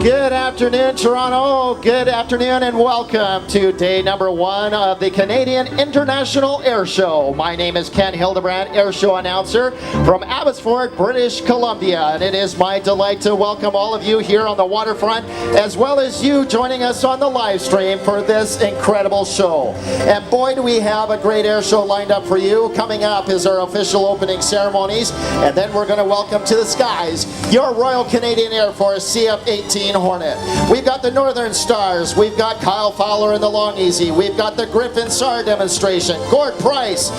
Good afternoon, Toronto. Good afternoon and welcome to day number 1 of the Canadian International Airshow. My name is Ken Hildebrand, Airshow announcer from Abbotsford, British Columbia. And it is my delight to welcome all of you here on the waterfront, as well as you joining us on the live stream for this incredible show. And boy, do we have a great airshow lined up for you. Coming up is our official opening ceremonies, and then we're going to welcome to the skies your Royal Canadian Air Force CF-18 Hornet. We've got the Northern Stars. We've got Kyle Fowler in the Long Easy. We've got the Griffin SAR demonstration. Gord Price,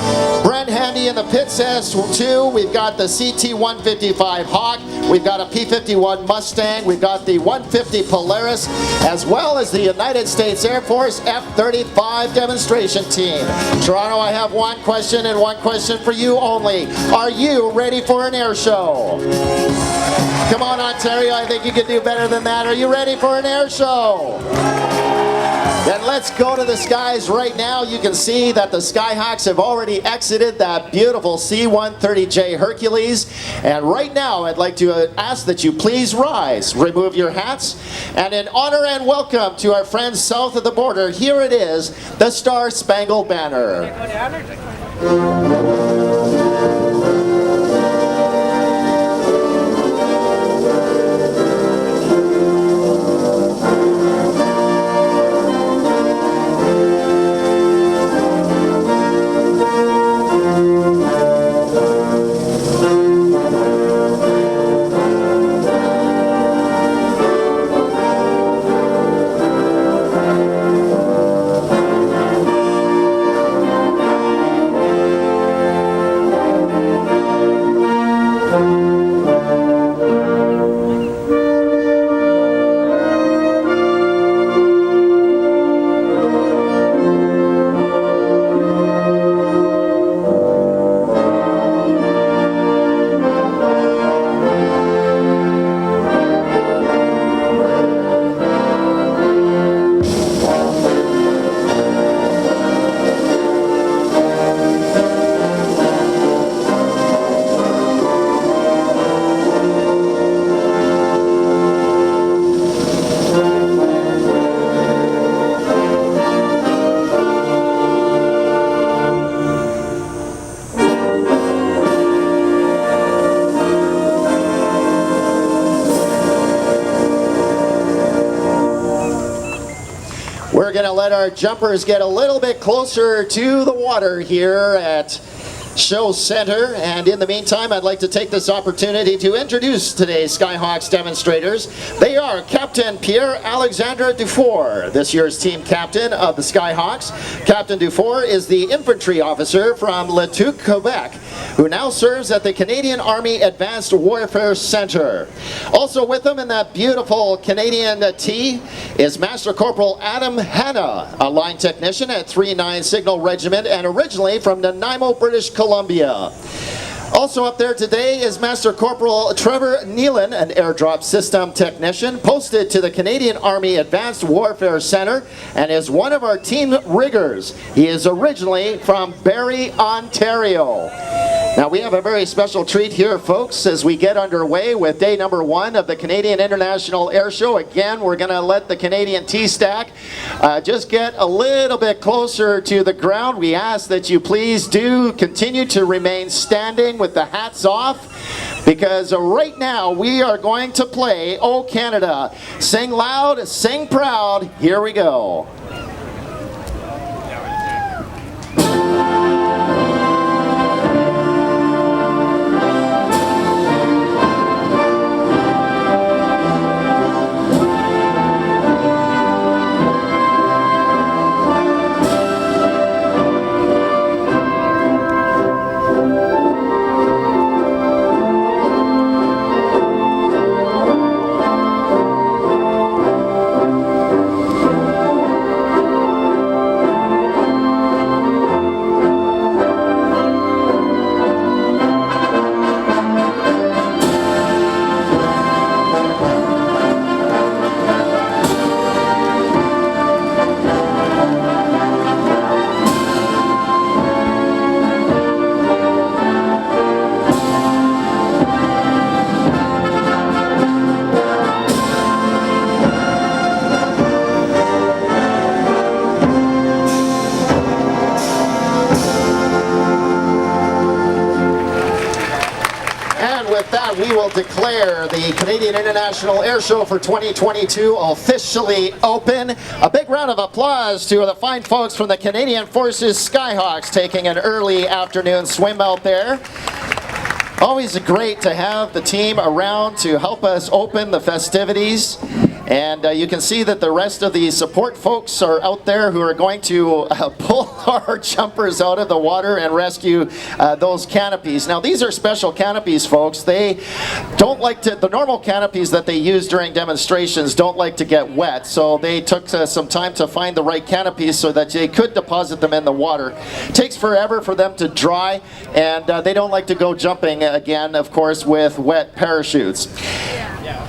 Brent Handy in the Pitts S2. We've got the CT-155 Hawk. We've got a P-51 Mustang. We've got the 150 Polaris, as well as the United States Air Force F-35 demonstration team. Toronto, I have one question and one question for you only. Are you ready for an air show? Come on, Ontario, I think you can do better than that. Are you ready for an air show? Then let's go to the skies right now. You can see that the Skyhawks have already exited that beautiful C-130J Hercules. And right now, I'd like to ask that you please rise, remove your hats, and in honor and welcome to our friends south of the border, here it is, the Star Spangled Banner. We're going to let our jumpers get a little bit closer to the water here at Show Center, and in the meantime I'd like to take this opportunity to introduce today's Skyhawks demonstrators. They are Captain Pierre-Alexandre Dufour, this year's team captain of the Skyhawks. Captain Dufour is the infantry officer from Le Tuque, Quebec, who now serves at the Canadian Army Advanced Warfare Center. Also with them in that beautiful Canadian T is Master Corporal Adam Hanna, a line technician at 39 Signal Regiment and originally from Nanaimo, British Columbia. Also up there today is Master Corporal Trevor Nealon, an airdrop system technician posted to the Canadian Army Advanced Warfare Center and is one of our team riggers. He is originally from Barrie, Ontario. Now we have a very special treat here, folks, as we get underway with day number 1 of the Canadian International Air Show. Again, we're going to let the Canadian T-Stack just get a little bit closer to the ground. We ask that you please do continue to remain standing with the hats off, because right now we are going to play "Oh Canada." Sing loud, sing proud. Here we go. will declare the Canadian International Airshow for 2022 officially open. A big round of applause to the fine folks from the Canadian Forces Skyhawks taking an early afternoon swim out there. Always great to have the team around to help us open the festivities. And you can see that the rest of the support folks are out there who are going to pull our jumpers out of the water and rescue those canopies. Now these are special canopies, folks. They don't like to, the normal canopies that they use during demonstrations don't like to get wet. So they took some time to find the right canopies so that they could deposit them in the water. It takes forever for them to dry, and they don't like to go jumping again, of course, with wet parachutes.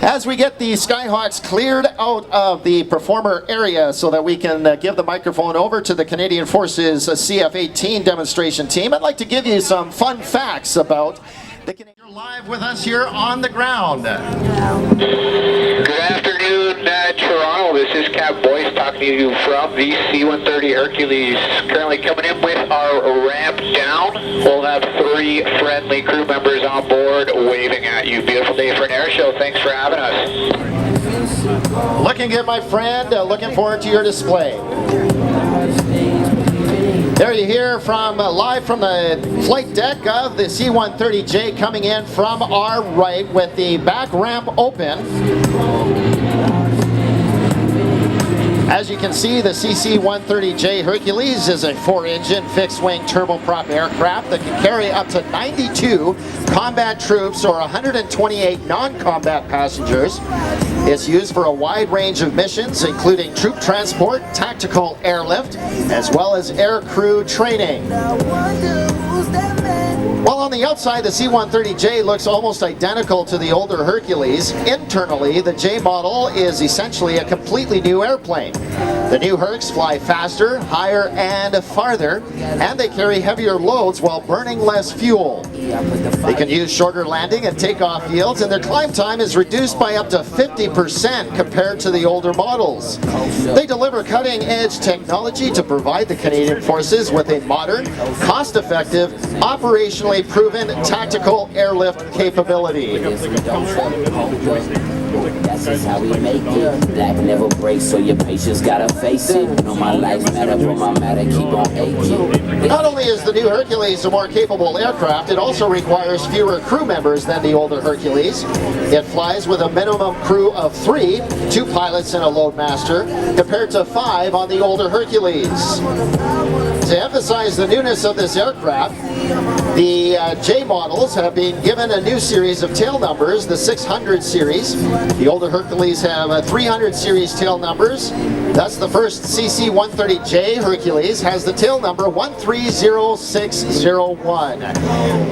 As we get the Skyhawks cleared out of the performer area so that we can give the microphone over to the Canadian Forces CF-18 demonstration team, I'd like to give you some fun facts about the Canadian. You're live with us here on the ground. Good afternoon, Toronto. This is Cap Boyce talking to you from the C-130 Hercules. Currently coming in with our ramp down. We'll have 3 friendly crew members on board waving at you. Beautiful day for an air show. Thanks for having us. Looking good, my friend. Looking forward to your display. There you hear from live from the flight deck of the C-130J coming in from our right with the back ramp open. As you can see, the CC-130J Hercules is a 4-engine fixed-wing turboprop aircraft that can carry up to 92 combat troops or 128 non-combat passengers. It's used for a wide range of missions, including troop transport, tactical airlift, as well as air crew training. While on the outside, the C-130J looks almost identical to the older Hercules, internally, the J model is essentially a completely new airplane. The new Hercs fly faster, higher, and farther, and they carry heavier loads while burning less fuel. They can use shorter landing and takeoff yields, and their climb time is reduced by up to 50% compared to the older models. They deliver cutting-edge technology to provide the Canadian Forces with a modern, cost-effective, operationally proven tactical airlift capability. That's just how we make it. Black never breaks, so your patience gotta face it. No, my life matter, but my matter keep on aching. Not only is the new Hercules a more capable aircraft, it also requires fewer crew members than the older Hercules. It flies with a minimum crew of 3, 2 pilots and a loadmaster, compared to 5 on the older Hercules. To emphasize the newness of this aircraft, the J models have been given a new series of tail numbers, the 600 series. The older Hercules have 300 series tail numbers. Thus, the first CC-130J Hercules has the tail number 130601.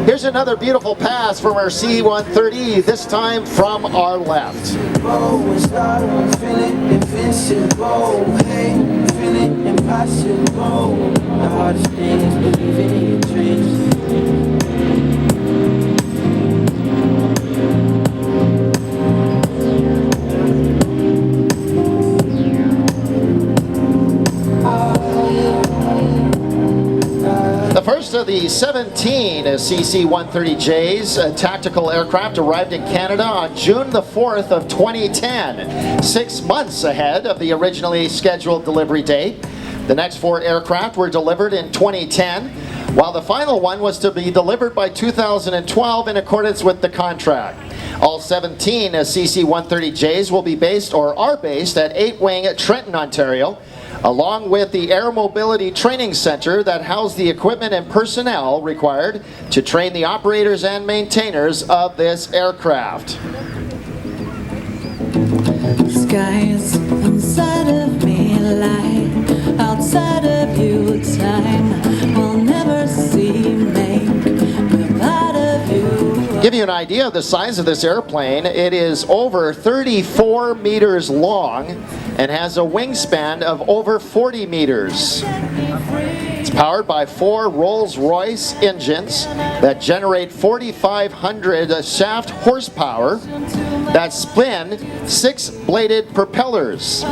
Here's another beautiful pass from our C-130, this time from our left. The hardest thing is believing in your dreams. The first of the 17 CC-130Js tactical aircraft arrived in Canada on June the 4th of 2010, 6 months ahead of the originally scheduled delivery date. The next 4 aircraft were delivered in 2010, while the final one was to be delivered by 2012 in accordance with the contract. All 17 CC-130Js will be based or are based at 8-Wing Trenton, Ontario, along with the Air Mobility Training Center that housed the equipment and personnel required to train the operators and maintainers of this aircraft. Skies inside of me light, outside of you time will never see make without of you. Give you an idea of the size of this airplane, it is over 34 meters long and has a wingspan of over 40 meters. It's powered by 4 Rolls-Royce engines that generate 4,500 shaft horsepower that spin 6-bladed propellers.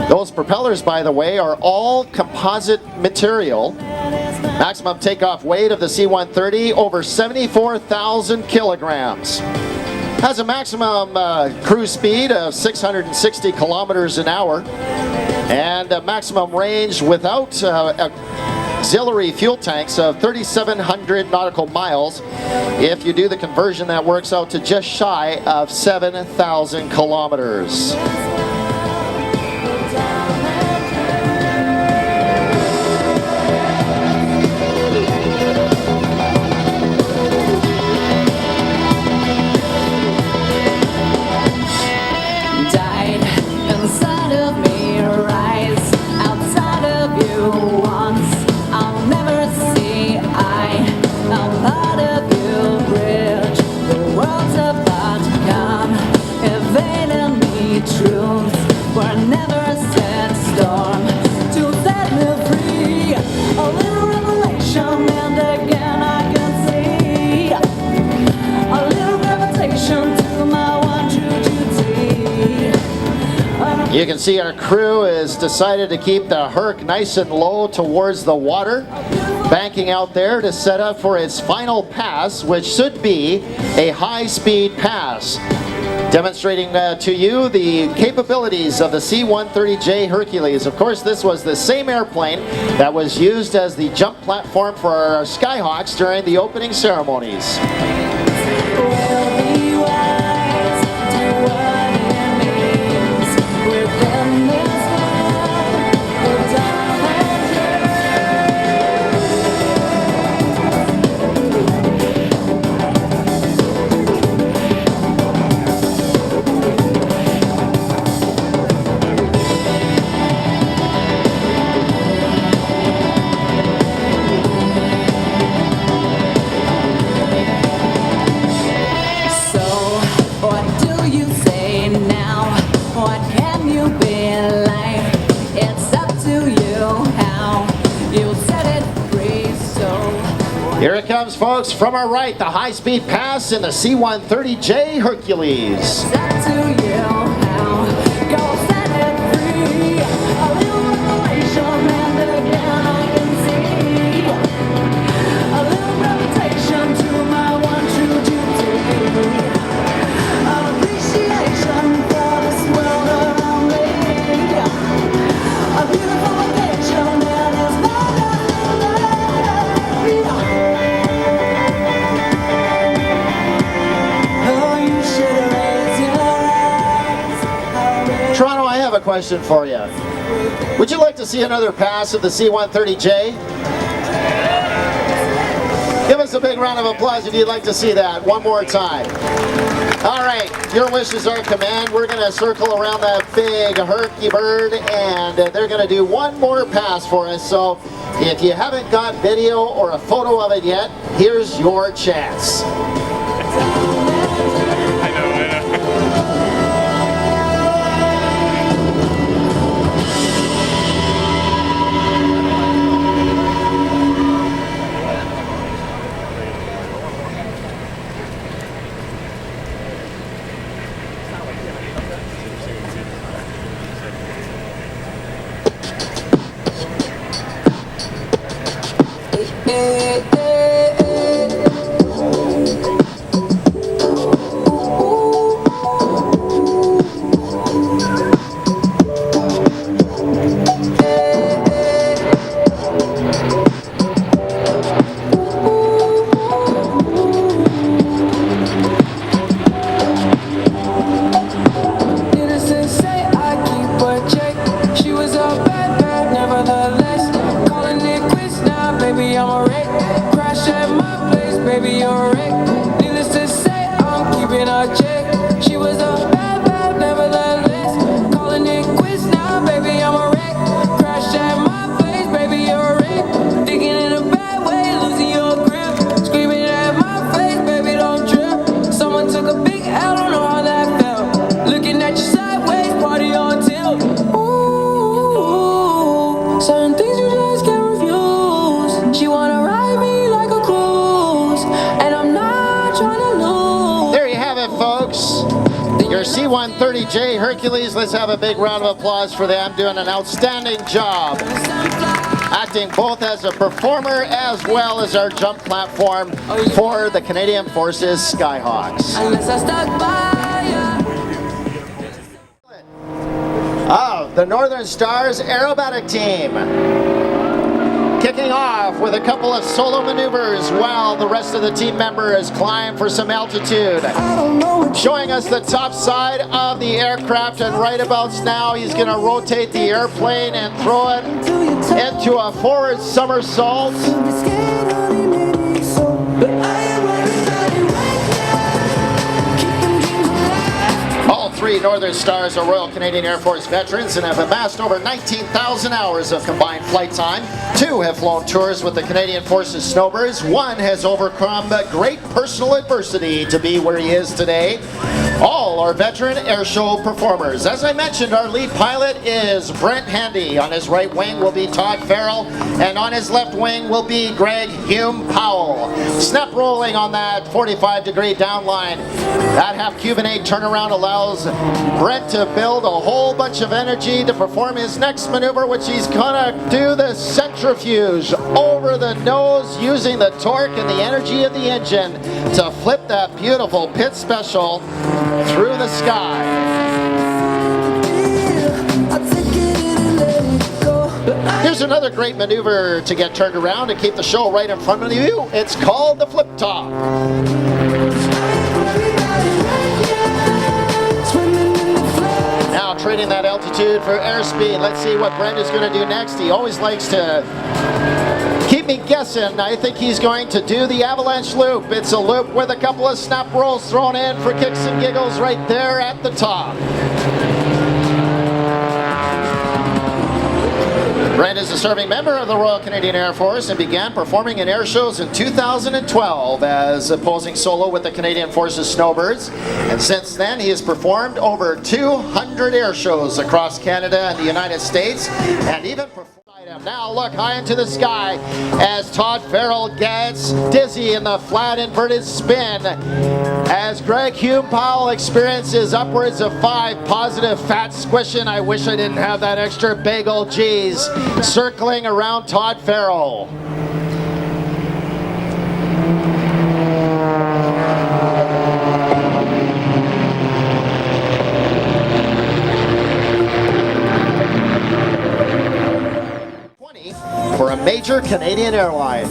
Those propellers, by the way, are all composite material Maximum takeoff weight of the C-130, over 74,000 kilograms. Has a maximum cruise speed of 660 kilometers an hour and a maximum range without auxiliary fuel tanks of 3,700 nautical miles. If you do the conversion, that works out to just shy of 7,000 kilometers. You can see our crew has decided to keep the Herc nice and low towards the water, banking out there to set up for its final pass, which should be a high-speed pass, demonstrating to you the capabilities of the C-130J Hercules. Of course, this was the same airplane that was used as the jump platform for our Skyhawks during the opening ceremonies. Here it comes, folks, from our right, the high-speed pass in the C-130J Hercules. Question for you. Would you like to see another pass of the C-130J? Give us a big round of applause if you'd like to see that one more time. All right, your wishes are command. We're going to circle around that big herky bird, and they're going to do one more pass for us. So if you haven't got video or a photo of it yet, here's your chance. C-130J Hercules, let's have a big round of applause for them, doing an outstanding job. acting both as a performer as well as our jump platform for the Canadian Forces Skyhawks. Unless I stuck by you. The Northern Stars aerobatic team. Kicking off with a couple of solo maneuvers while the rest of the team members climb for some altitude. Showing us the top side of the aircraft, and right about now he's going to rotate the airplane and throw it into a forward somersault. All three Northern Stars are Royal Canadian Air Force veterans and have amassed over 19,000 hours of combined flight time. 2 have flown tours with the Canadian Forces Snowbirds. 1 has overcome great personal adversity to be where he is today. All are veteran airshow performers. As I mentioned, our lead pilot is Brent Handy. On his right wing will be Todd Farrell, and on his left wing will be Greg Hume Powell. Snap rolling on that 45-degree downline. That half Cuban 8 turnaround allows Brent to build a whole bunch of energy to perform his next maneuver, which he's gonna do the centrifuge over the nose using the torque and the energy of the engine to flip that beautiful pit special through the sky. Here's another great maneuver to get turned around and keep the show right in front of you. It's called the flip top. Now trading that altitude for airspeed. Let's see what Brent is going to do next. He always likes to keep me guessing. I think he's going to do the avalanche loop. It's a loop with a couple of snap rolls thrown in for kicks and giggles right there at the top. Brent is a serving member of the Royal Canadian Air Force and began performing in air shows in 2012 as a posing solo with the Canadian Forces Snowbirds. And since then, he has performed over 200 air shows across Canada and the United States, and even performed. Now look high into the sky as Todd Farrell gets dizzy in the flat inverted spin as Greg Hume Powell experiences upwards of 5 positive fat squishing. I wish I didn't have that extra bagel G's circling around Todd Farrell. For a major Canadian airline.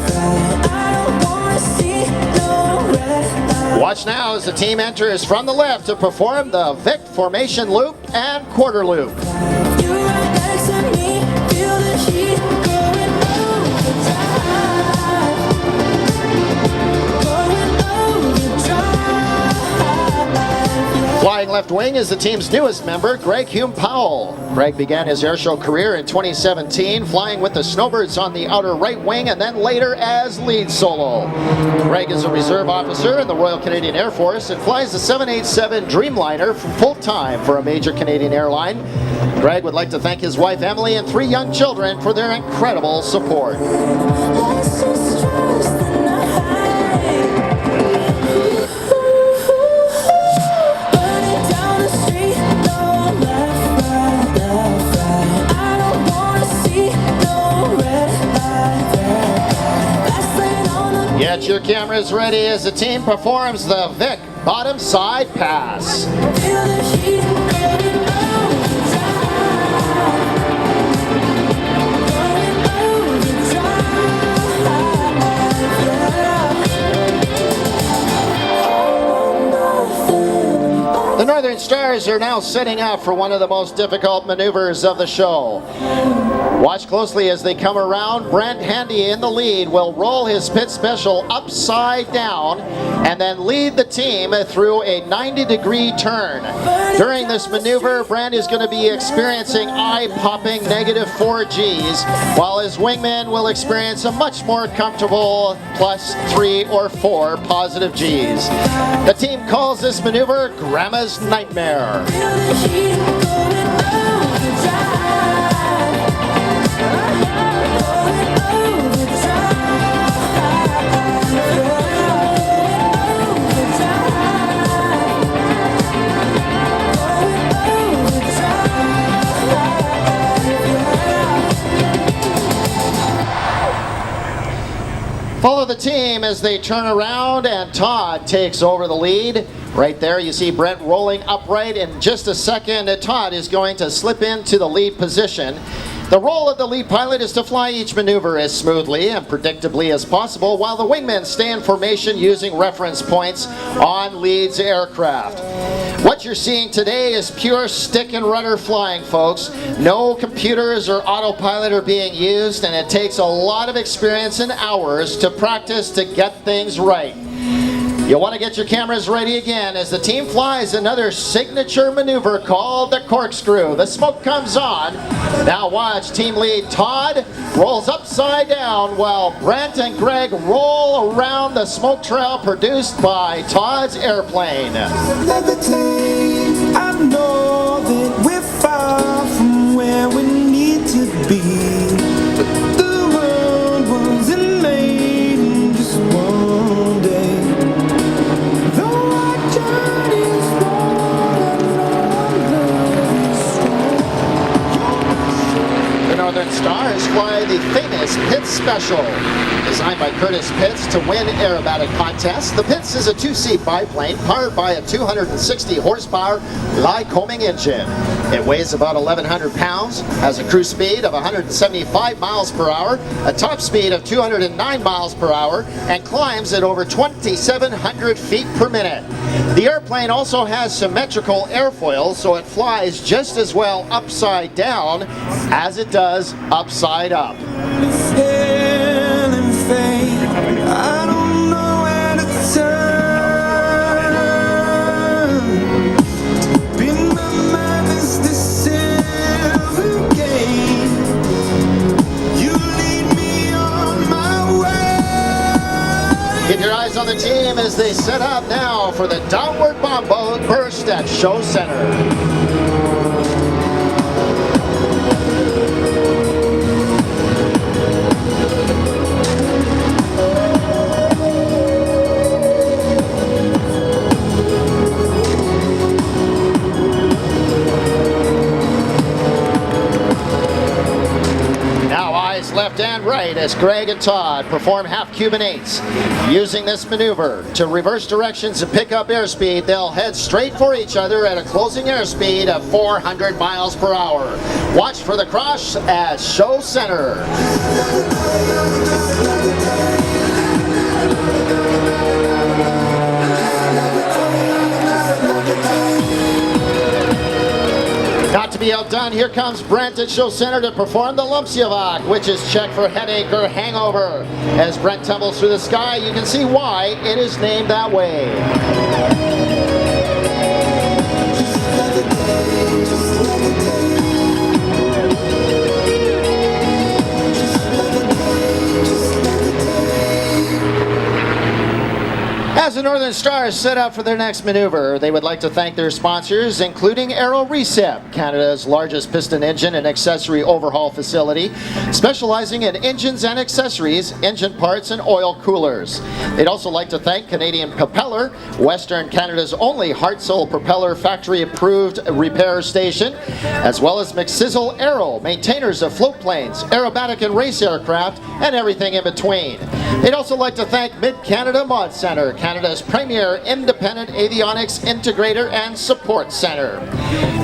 Watch now as the team enters from the left to perform the Vic formation loop and quarter loop. Flying left wing is the team's newest member, Greg Hume Powell. Greg began his airshow career in 2017, flying with the Snowbirds on the outer right wing and then later as lead solo. Greg is a reserve officer in the Royal Canadian Air Force and flies the 787 Dreamliner full-time for a major Canadian airline. Greg would like to thank his wife Emily and 3 young children for their incredible support. Get your cameras ready as the team performs the Vic bottom side pass. The Northern Stars are now setting up for one of the most difficult maneuvers of the show. Watch closely as they come around. Brent Handy in the lead will roll his pit special upside down and then lead the team through a 90-degree turn. During this maneuver, Brent is going to be experiencing eye-popping -4 Gs, while his wingman will experience a much more comfortable +3 or 4 positive Gs. The team calls this maneuver Grandma's Nightmare. Follow the team as they turn around and Todd takes over the lead. Right there you see Brent rolling upright. In just a second, Todd is going to slip into the lead position. The role of the lead pilot is to fly each maneuver as smoothly and predictably as possible while the wingmen stay in formation using reference points on lead's aircraft. What you're seeing today is pure stick and rudder flying, folks. No computers or autopilot are being used, and it takes a lot of experience and hours to practice to get things right. You'll want to get your cameras ready again as the team flies another signature maneuver called the corkscrew. The smoke comes on. Now watch team lead Todd rolls upside down while Brent and Greg roll around the smoke trail produced by Todd's airplane. Levitate, I know that we're far from where we need to be. The world wasn't made in just one day. The Northern Stars fly the famous Pitts Special. Designed by Curtis Pitts to win aerobatic contests, the Pitts is a two-seat biplane powered by a 260 horsepower Lycoming engine. It weighs about 1,100 pounds, has a cruise speed of 175 miles per hour, a top speed of 209 miles per hour, and climbs at over 2,700 feet per minute. The airplane also has symmetrical airfoils, so it flies just as well upside down as it does upside up. I don't know where to turn. In my mind is this silver game. You lead me on my way. Keep your eyes on the team as they set up now for the downward bomb burst at Show Center. Left and right as Greg and Todd perform half Cuban eights. Using this maneuver to reverse directions and pick up airspeed, they'll head straight for each other at a closing airspeed of 400 miles per hour. Watch for the crash at Show Center. Not to be outdone, here comes Brent at Show Center to perform the Lumpsiavak, which is checked for headache or hangover. As Brent tumbles through the sky, you can see why it is named that way. As the Northern Stars set up for their next maneuver, they would like to thank their sponsors, including Aero Recep, Canada's largest piston engine and accessory overhaul facility, specializing in engines and accessories, engine parts, and oil coolers. They'd also like to thank Canadian Propeller, Western Canada's only Hartzell propeller factory-approved repair station, as well as McSizzle Aero, maintainers of float planes, aerobatic and race aircraft, and everything in between. They'd also like to thank Mid-Canada Mod Center, Canada's premier independent avionics integrator and support center.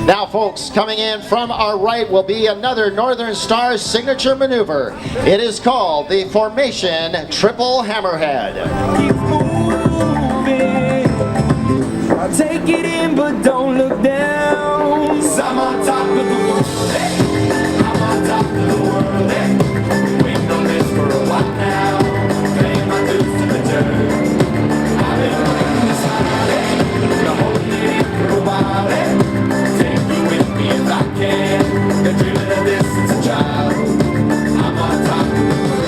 Now folks, coming in from our right will be another Northern Stars signature maneuver. It is called the Formation Triple Hammerhead. Keep moving. I'll take it in, but don't look down. 'Cause I'm on top of the world. Hey. I'm on top of the world. Hey. Waiting on this for a while now. Paying my dues to the dirt. I've been working this hard. Hey. Been holding it in for a while. Hey. Take me with me if I can. Been dreaming of this since a child. I'm on top of the world.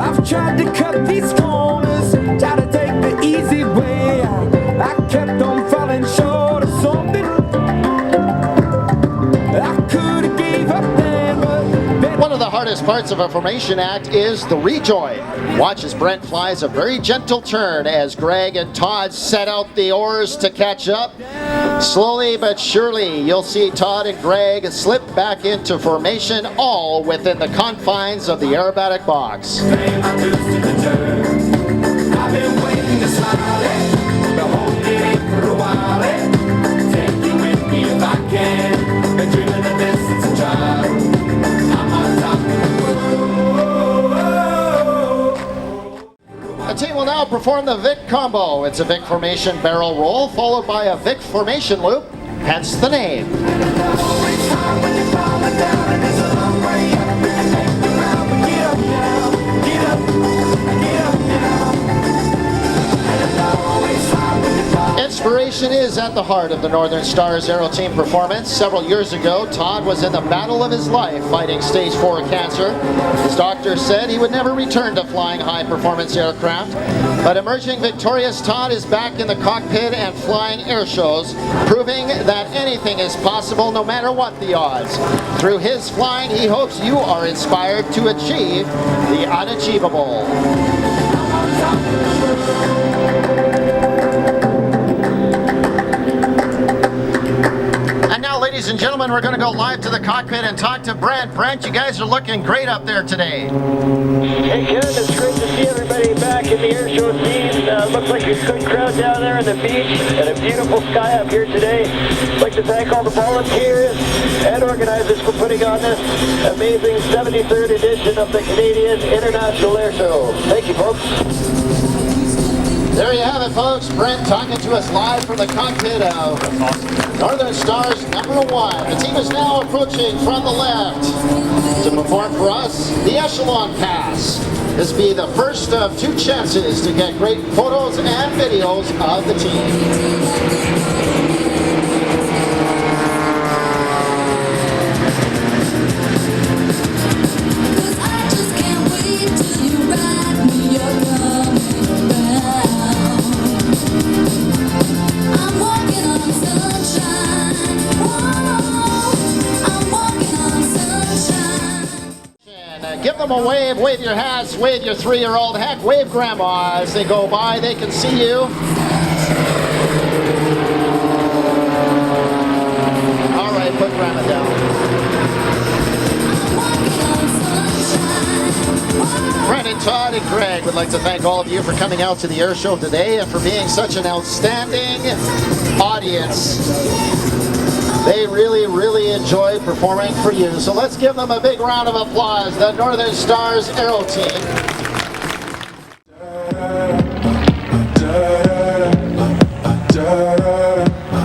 I've tried to cut these corners, try to take the easy way. I kept on falling short of something. hardest parts of a formation act is the rejoin. Watch as Brent flies a very gentle turn as Greg and Todd set out the oars to catch up. Slowly but surely, you'll see Todd and Greg slip back into formation, all within the confines of the aerobatic box. I've been waiting to smile, been holding it for a while. Take you with me if I can. Been dreaming of this since a child. I'm on top of the world. The team will now perform the Vic combo. It's a Vic formation barrel roll followed by a Vic formation loop, hence the name. It's hard when you're falling down and it's a long way up. Take the ground, but get up now. Get up, get up now. And it's always hard when you're falling. Inspiration is at the heart of the Northern Stars Aero Team performance. Several years ago, Todd was in the battle of his life fighting stage 4 cancer. His doctor said he would never return to flying high-performance aircraft. But emerging victorious, Todd is back in the cockpit and flying air shows, proving that anything is possible no matter what the odds. Through his flying, he hopes you are inspired to achieve the unachievable. And now, ladies and gentlemen, we're going to go live to the cockpit and talk to Brent. Brent, you guys are looking great up there today. Hey Ken, it's great to see everybody back in the air show scene. Looks like a good crowd down there on the beach and a beautiful sky up here today. I'd like to thank all the volunteers and organizers for putting on this amazing 73rd edition of the Canadian International Air Show. Thank you, folks. There you have it, folks. Brent talking to us live from the cockpit of Northern Stars #1. The team is now approaching from the left to perform for us the Echelon Pass. This will be the first of 2 chances to get great photos and videos of the team. Give them a wave, wave your hats, wave your 3-year-old, heck, wave grandma as they go by, they can see you. All right, put grandma down. Brandon, Todd, and Greg would like to thank all of you for coming out to the air show today and for being such an outstanding audience. They really, really enjoyed performing for you. So let's give them a big round of applause, the Northern Stars Aero Team.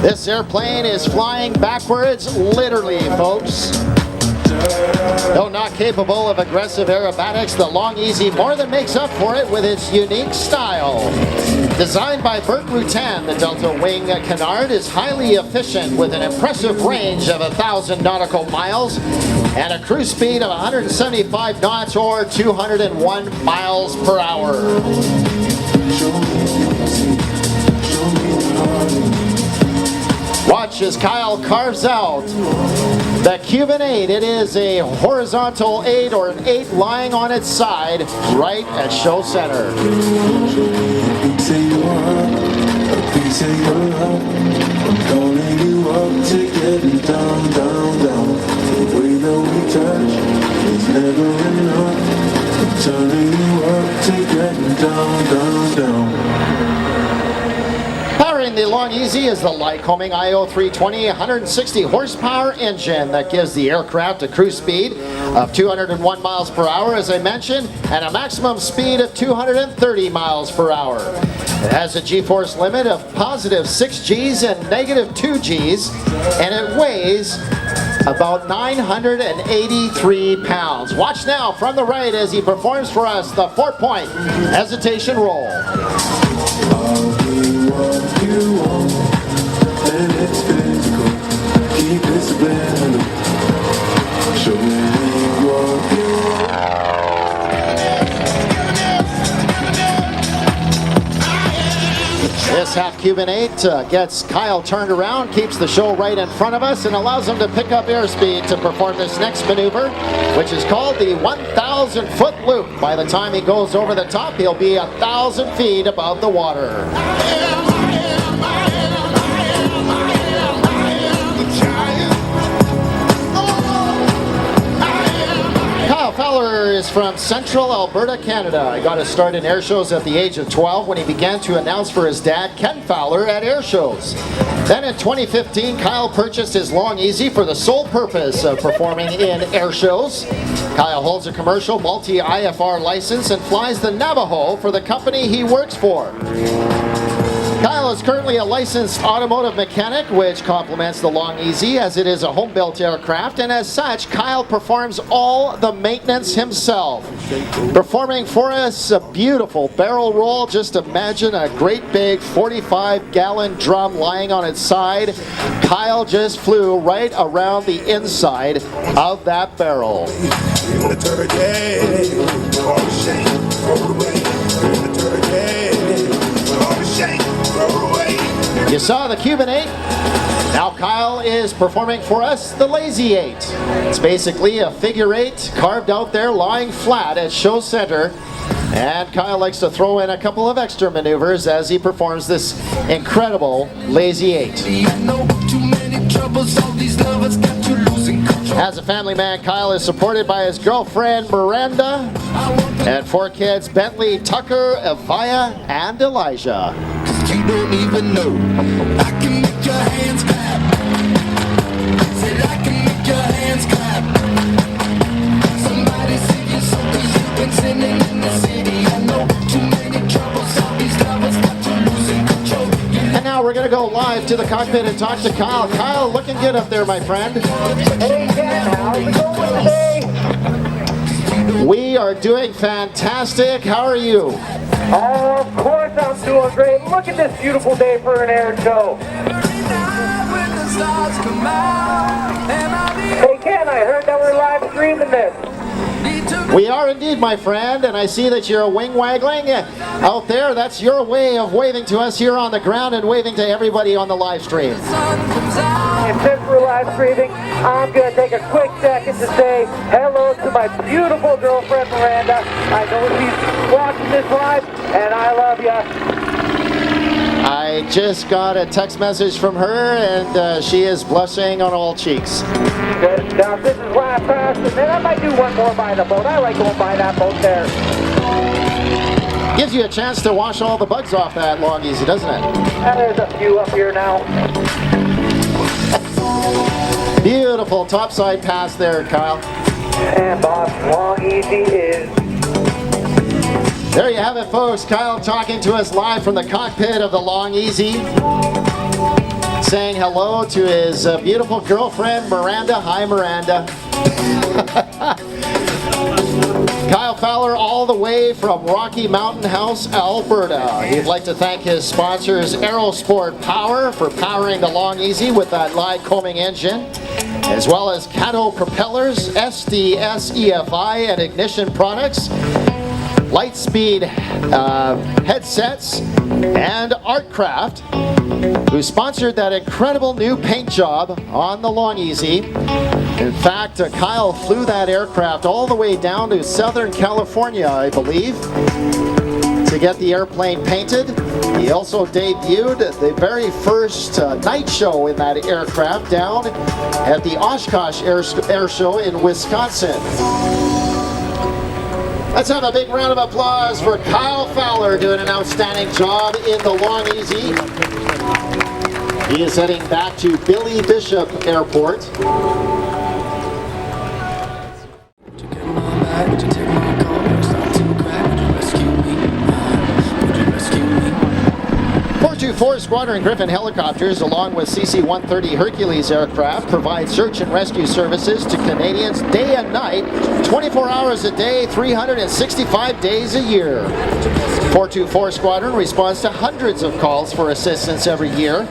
This airplane is flying backwards, literally, folks. Though not capable of aggressive aerobatics, the Long Easy more than makes up for it with its unique style. Designed by Bert Rutan, the Delta Wing Canard is highly efficient with an impressive range of 1,000 nautical miles and a cruise speed of 175 knots or 201 miles per hour. Watch as Kyle carves out the Cuban 8. It is a horizontal 8 or an 8 lying on its side right at show center. Say you are, a piece of your love. I'm calling you up to getting down, down, down. The way that we touch is never enough. I'm turning you up to getting down, down, down. Powering the Long Easy is the Lycoming IO320 160 horsepower engine that gives the aircraft a cruise speed of 201 miles per hour, as I mentioned, and a maximum speed of 230 miles per hour. It has a G-force limit of positive 6 Gs and negative 2 Gs, and it weighs about 983 pounds. Watch now from the right as he performs for us the 4-point hesitation roll. I'll be what you want, and it's physical. Keep it subliminal. Show me what you This half Cuban 8 gets Kyle turned around, keeps the show right in front of us, and allows him to pick up airspeed to perform this next maneuver, which is called the 1,000-foot loop. By the time he goes over the top, he'll be 1,000 feet above the water. Kyle Fowler is from Central Alberta, Canada. He got his start in air shows at the age of 12 when he began to announce for his dad, Ken Fowler, at air shows. Then in 2015, Kyle purchased his Long Easy for the sole purpose of performing in air shows. Kyle holds a commercial multi-IFR license and flies the Navajo for the company he works for. Kyle is currently a licensed automotive mechanic, which complements the Long Easy as it is a home-built aircraft, and as such, Kyle performs all the maintenance himself. Performing for us a beautiful barrel roll. Just imagine a great big 45-gallon drum lying on its side. Kyle just flew right around the inside of that barrel. You saw the Cuban 8. Now Kyle is performing for us the Lazy 8. It's basically a figure 8 carved out there lying flat at show center. And Kyle likes to throw in a couple of extra maneuvers as he performs this incredible Lazy 8. As a family man, Kyle is supported by his girlfriend Miranda and 4 kids, Bentley, Tucker, Evia, and Elijah. You don't even know. I can make your hands clap. Said I can make your hands clap. Somebody sing your song 'cause you've been singing in the city. I know too many troubles. All these lovers got you losing control. And now we're going to go live to the cockpit and talk to Kyle. Kyle, looking good up there, my friend. Hey, Ken, how's it going today? We are doing fantastic. How are you? Oh, of course I'm doing great. Look at this beautiful day for an air show. Hey, Ken, I heard that we're live streaming this. We are indeed, my friend, and I see that you're wing waggling out there. That's your way of waving to us here on the ground and waving to everybody on the live stream. And since we're live streaming, I'm going to take a quick second to say hello to my beautiful girlfriend, Miranda. I know she's watching this live, and I love you. I just got a text message from her, and she is blushing on all cheeks. Good stuff. This is last pass, and then I might do one more by the boat. I like going by that boat there. Gives you a chance to wash all the bugs off that Long Easy, doesn't it? There's a few up here now. Beautiful topside pass there, Kyle. And boss, Long Easy is... There you have it, folks. Kyle talking to us live from the cockpit of the Long Easy, saying hello to his beautiful girlfriend, Miranda. Hi, Miranda. Kyle Fowler all the way from Rocky Mountain House, Alberta. He'd like to thank his sponsors, Aerosport Power, for powering the Long Easy with that live combing engine, as well as Cato Propellers, SDS EFI and Ignition Products, Lightspeed headsets, and Artcraft, who sponsored that incredible new paint job on the Long Easy. In fact, Kyle flew that aircraft all the way down to Southern California, I believe, to get the airplane painted. He also debuted the very first night show in that aircraft down at the Oshkosh Air Show in Wisconsin. Let's have a big round of applause for Kyle Fowler doing an outstanding job in the Long Easy. He is heading back to Billy Bishop Airport. Would you get my back? Would you take my call? Would you start to crack? Would you rescue me? Would you rescue me? 424 Squadron Griffin helicopters, along with CC-130 Hercules aircraft, provide search and rescue services to Canadians day and night, 24 hours a day, 365 days a year. 424 Squadron responds to hundreds of calls for assistance every year.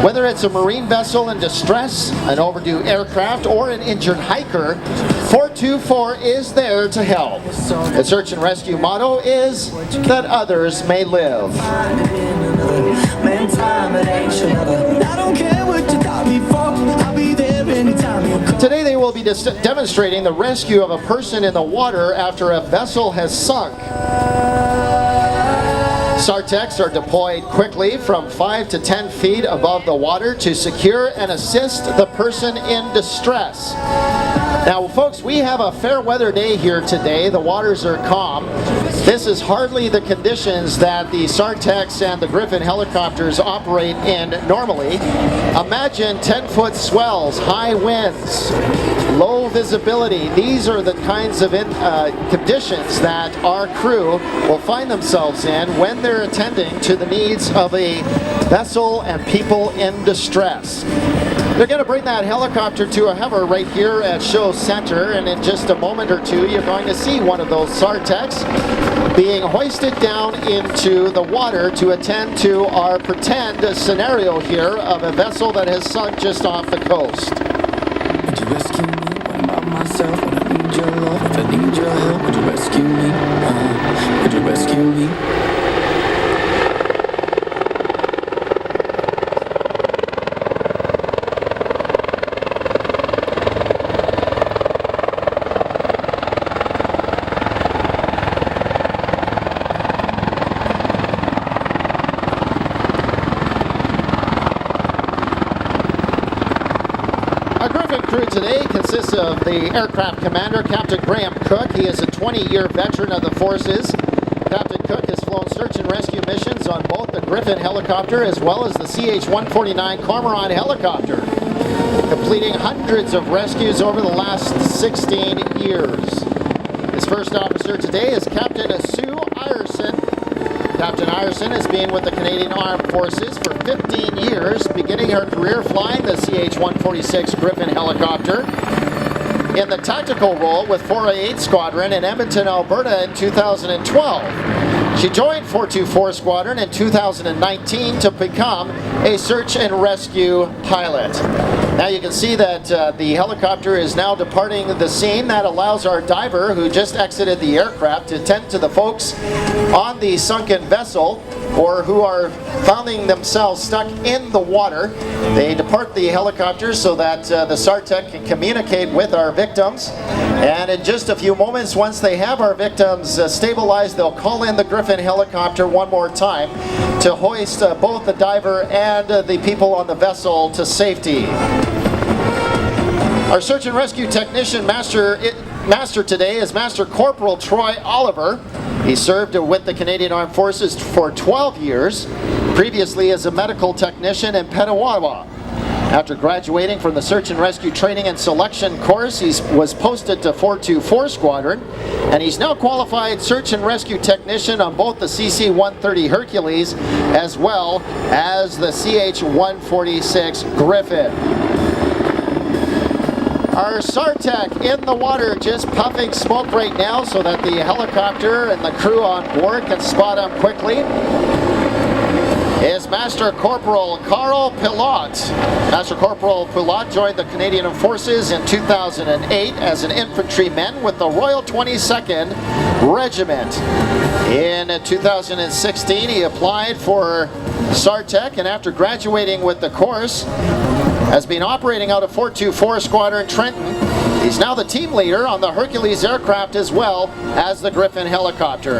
Whether it's a marine vessel in distress, an overdue aircraft, or an injured hiker, 424 is there to help. The search and rescue motto is that others may live. Man, in time, it ain't your lover. I don't care what you thought me for, I'll be there anytime you call. Today they will be demonstrating the rescue of a person in the water after a vessel has sunk. SARTECs are deployed quickly from 5 to 10 feet above the water to secure and assist the person in distress. Now folks, we have a fair weather day here today. The waters are calm. This is hardly the conditions that the SARTECs and the Griffin helicopters operate in normally. Imagine 10-foot swells, high winds, low visibility. These are the kinds of conditions that our crew will find themselves in when they're attending to the needs of a vessel and people in distress. They're going to bring that helicopter to a hover right here at Show Center, and in just a moment or two you're going to see one of those SARTECs being hoisted down into the water to attend to our pretend scenario here of a vessel that has sunk just off the coast. Would you rescue me? What about myself? When I need your love, if I need your help, would you rescue me? Would you rescue me? Our Griffin crew today consists of the aircraft commander, Captain Graham Cook. He is a 20-year veteran of the forces. Captain Cook has flown search and rescue missions on both the Griffin helicopter as well as the CH-149 Cormorant helicopter, completing hundreds of rescues over the last 16 years. His first officer today is Captain Sue Ireson. Captain Ireson has been with the Canadian Armed Forces for 15 years, beginning her career flying the CH-146 Griffin helicopter in the tactical role with 4A8 Squadron in Edmonton, Alberta in 2012. She joined 424 Squadron in 2019 to become a search and rescue pilot. Now you can see that the helicopter is now departing the scene. That allows our diver, who just exited the aircraft, to tend to the folks on the sunken vessel or who are finding themselves stuck in the water. They depart the helicopter so that the SARTEC can communicate with our victims. And in just a few moments, once they have our victims stabilized, they'll call in the Griffin helicopter one more time to hoist both the diver and the people on the vessel to safety. Our search and rescue technician master today is Master Corporal Troy Oliver. He served with the Canadian Armed Forces for 12 years, previously as a medical technician in Petawawa. After graduating from the Search and Rescue Training and Selection course, he was posted to 424 Squadron, and he's now qualified Search and Rescue Technician on both the CC-130 Hercules as well as the CH-146 Griffin. Our SARTEC in the water just puffing smoke right now so that the helicopter and the crew on board can spot him quickly is Master Corporal Carl Pilot. Master Corporal Pilot joined the Canadian Armed Forces in 2008 as an infantryman with the Royal 22nd Regiment. In 2016 he applied for SARTEC, and after graduating with the course has been operating out of 424 Squadron Trenton. He's now the team leader on the Hercules aircraft as well as the Griffin helicopter.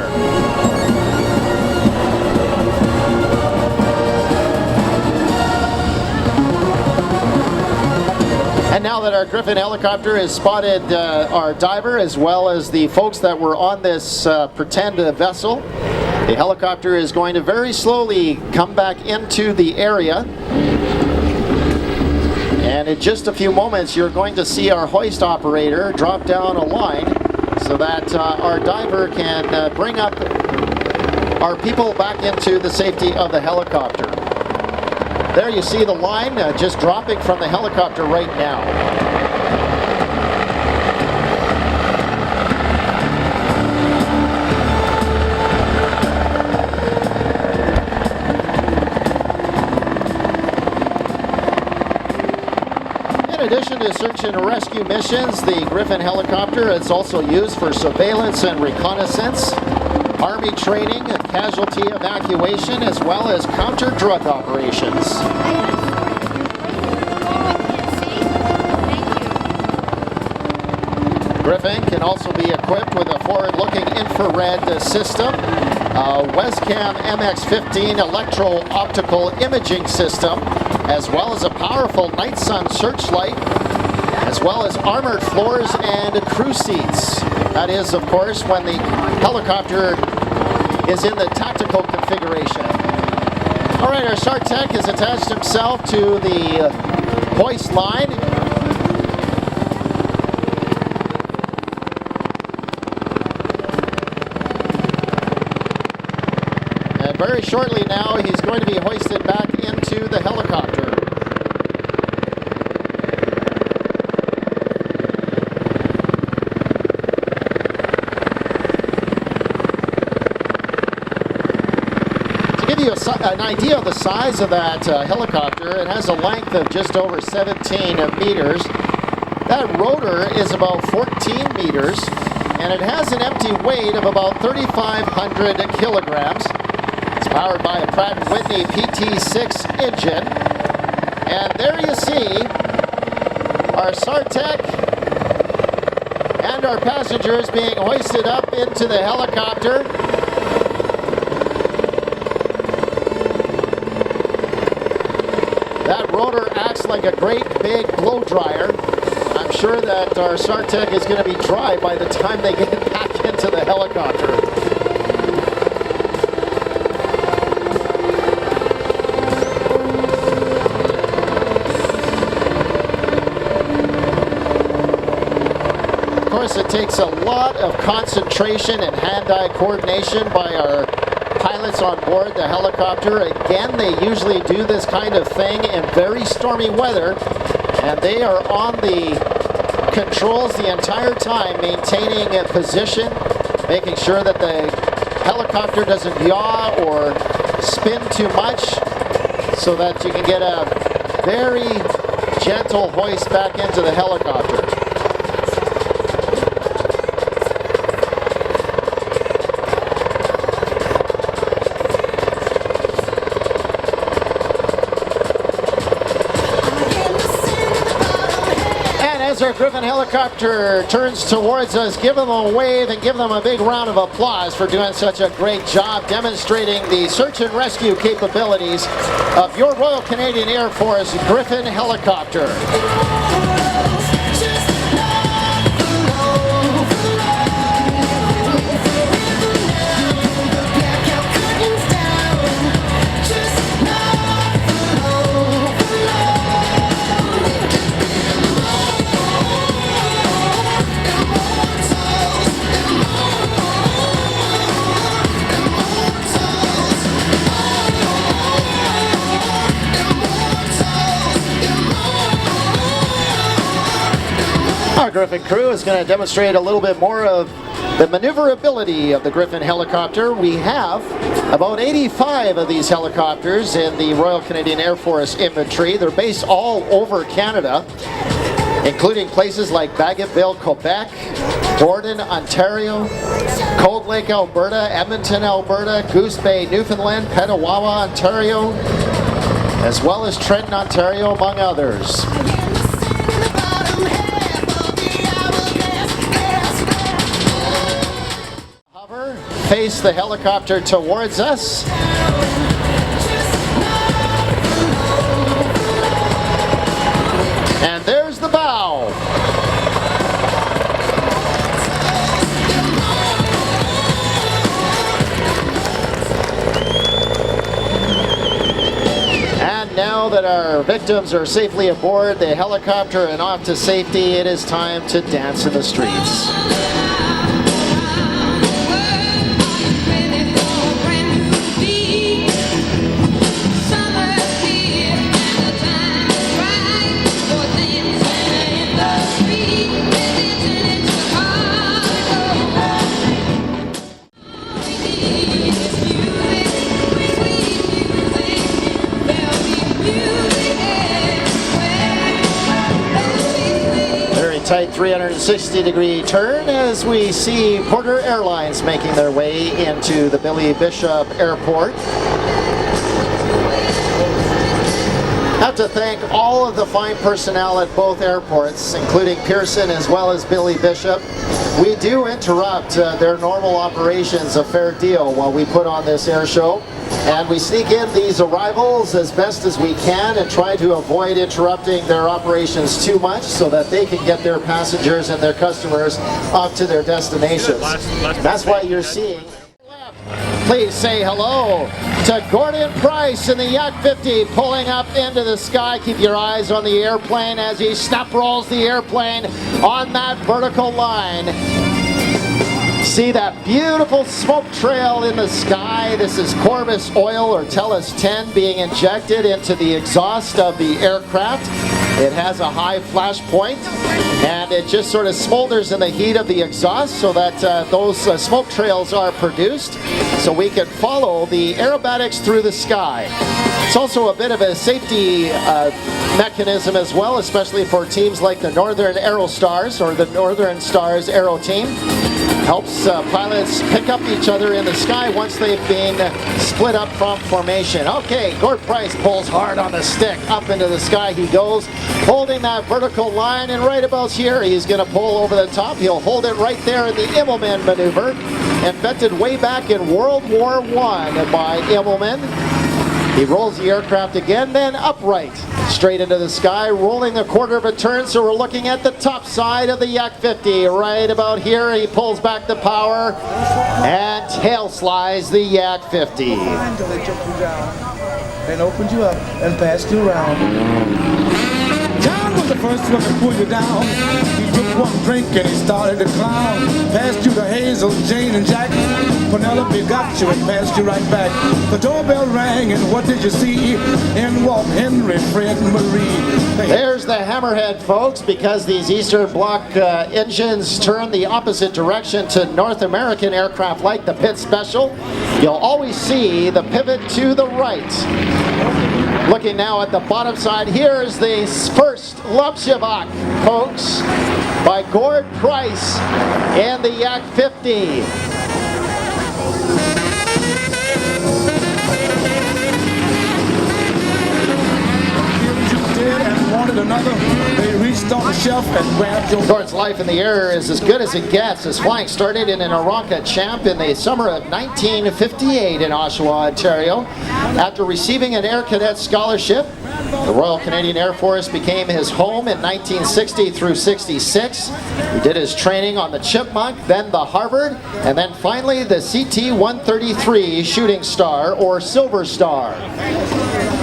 And now that our Griffin helicopter has spotted our diver as well as the folks that were on this pretend vessel, the helicopter is going to very slowly come back into the area. And in just a few moments, you're going to see our hoist operator drop down a line so that our diver can bring up our people back into the safety of the helicopter. There you see the line just dropping from the helicopter right now. In addition to search and rescue missions, the Griffin helicopter is also used for surveillance and reconnaissance. Army training, casualty evacuation, as well as counter-drug operations. Griffin can also be equipped with a forward-looking infrared system, a Wescam MX-15 electro-optical imaging system, as well as a powerful night sun searchlight, as well as armored floors and crew seats. That is, of course, when the helicopter is in the tactical configuration. All right, our Shark Tech has attached himself to the hoist line. And very shortly now, he's going to be hoisted back into the helicopter. An idea of the size of that helicopter, it has a length of just over 17 meters. That rotor is about 14 meters, and it has an empty weight of about 3,500 kilograms. It's powered by a Pratt & Whitney PT6 engine. And there you see our Sartec and our passengers being hoisted up into the helicopter. That rotor acts like a great big blow dryer. I'm sure that our Sartec is going to be dry by the time they get back into the helicopter. Of course, it takes a lot of concentration and hand-eye coordination by our pilots on board the helicopter. Again, they usually do this kind of thing in very stormy weather, and they are on the controls the entire time, maintaining a position, making sure that the helicopter doesn't yaw or spin too much, so that you can get a very gentle hoist back into the helicopter. As our Griffin helicopter turns towards us, give them a wave and give them a big round of applause for doing such a great job demonstrating the search and rescue capabilities of your Royal Canadian Air Force Griffin helicopter. Our Griffin crew is going to demonstrate a little bit more of the maneuverability of the Griffin helicopter. We have about 85 of these helicopters in the Royal Canadian Air Force inventory. They're based all over Canada, including places like Bagotville, Quebec, Gordon, Ontario, Cold Lake, Alberta, Edmonton, Alberta, Goose Bay, Newfoundland, Petawawa, Ontario, as well as Trenton, Ontario, among others. Hover, face the helicopter towards us. And there's the bow. And now that our victims are safely aboard the helicopter and off to safety, it is time to dance in the streets. Tight 360-degree turn as we see Porter Airlines making their way into the Billy Bishop Airport. I have to thank all of the fine personnel at both airports, including Pearson as well as Billy Bishop. We do interrupt their normal operations a fair deal while we put on this air show, and we sneak in these arrivals as best as we can and try to avoid interrupting their operations too much so that they can get their passengers and their customers off to their destinations. That's why you're seeing. Please say hello to Gordon Price in the Yak 50 pulling up into the sky. Keep your eyes on the airplane as he snap rolls the airplane on that vertical line. See that beautiful smoke trail in the sky. This is Corvus oil or Tellus 10 being injected into the exhaust of the aircraft. It has a high flash point and it just sort of smolders in the heat of the exhaust so that those smoke trails are produced so we can follow the aerobatics through the sky. It's also a bit of a safety mechanism as well, especially for teams like the Northern Aero Stars or the Northern Stars Aero Team. Helps pilots pick up each other in the sky once they've been split up from formation. Okay, Gord Price pulls hard on the stick. Up into the sky he goes, holding that vertical line, and right about here he's going to pull over the top. He'll hold it right there in the Immelman maneuver, invented way back in World War I by Immelman. He rolls the aircraft again, then upright, straight into the sky, rolling a quarter of a turn, so we're looking at the top side of the Yak 50. Right about here, he pulls back the power and tail slides the Yak 50. Until they took you down and opened you up and passed you around. John was the first one to pull you down. He took one drink and he started to clown. Passed you to Hazel, Jane, and Jack. Penelope got you and passed you right back. The doorbell rang and what did you see? In walked Henry, Fred, and Marie. There's the hammerhead, folks, because these Eastern Bloc engines turn the opposite direction to North American aircraft like the Pitt Special. You'll always see the pivot to the right. Looking now at the bottom side, here's the first Lubshavak, folks, by Gord Price in the Yak 50. Another, they reached on the shelf and grabbed your... Gord's life in the air is as good as it gets. His flying started in an Aranca Champ in the summer of 1958 in Oshawa, Ontario. After receiving an Air Cadet scholarship, the Royal Canadian Air Force became his home in 1960 through 66. He did his training on the Chipmunk, then the Harvard, and then finally the CT-133 Shooting Star or Silver Star.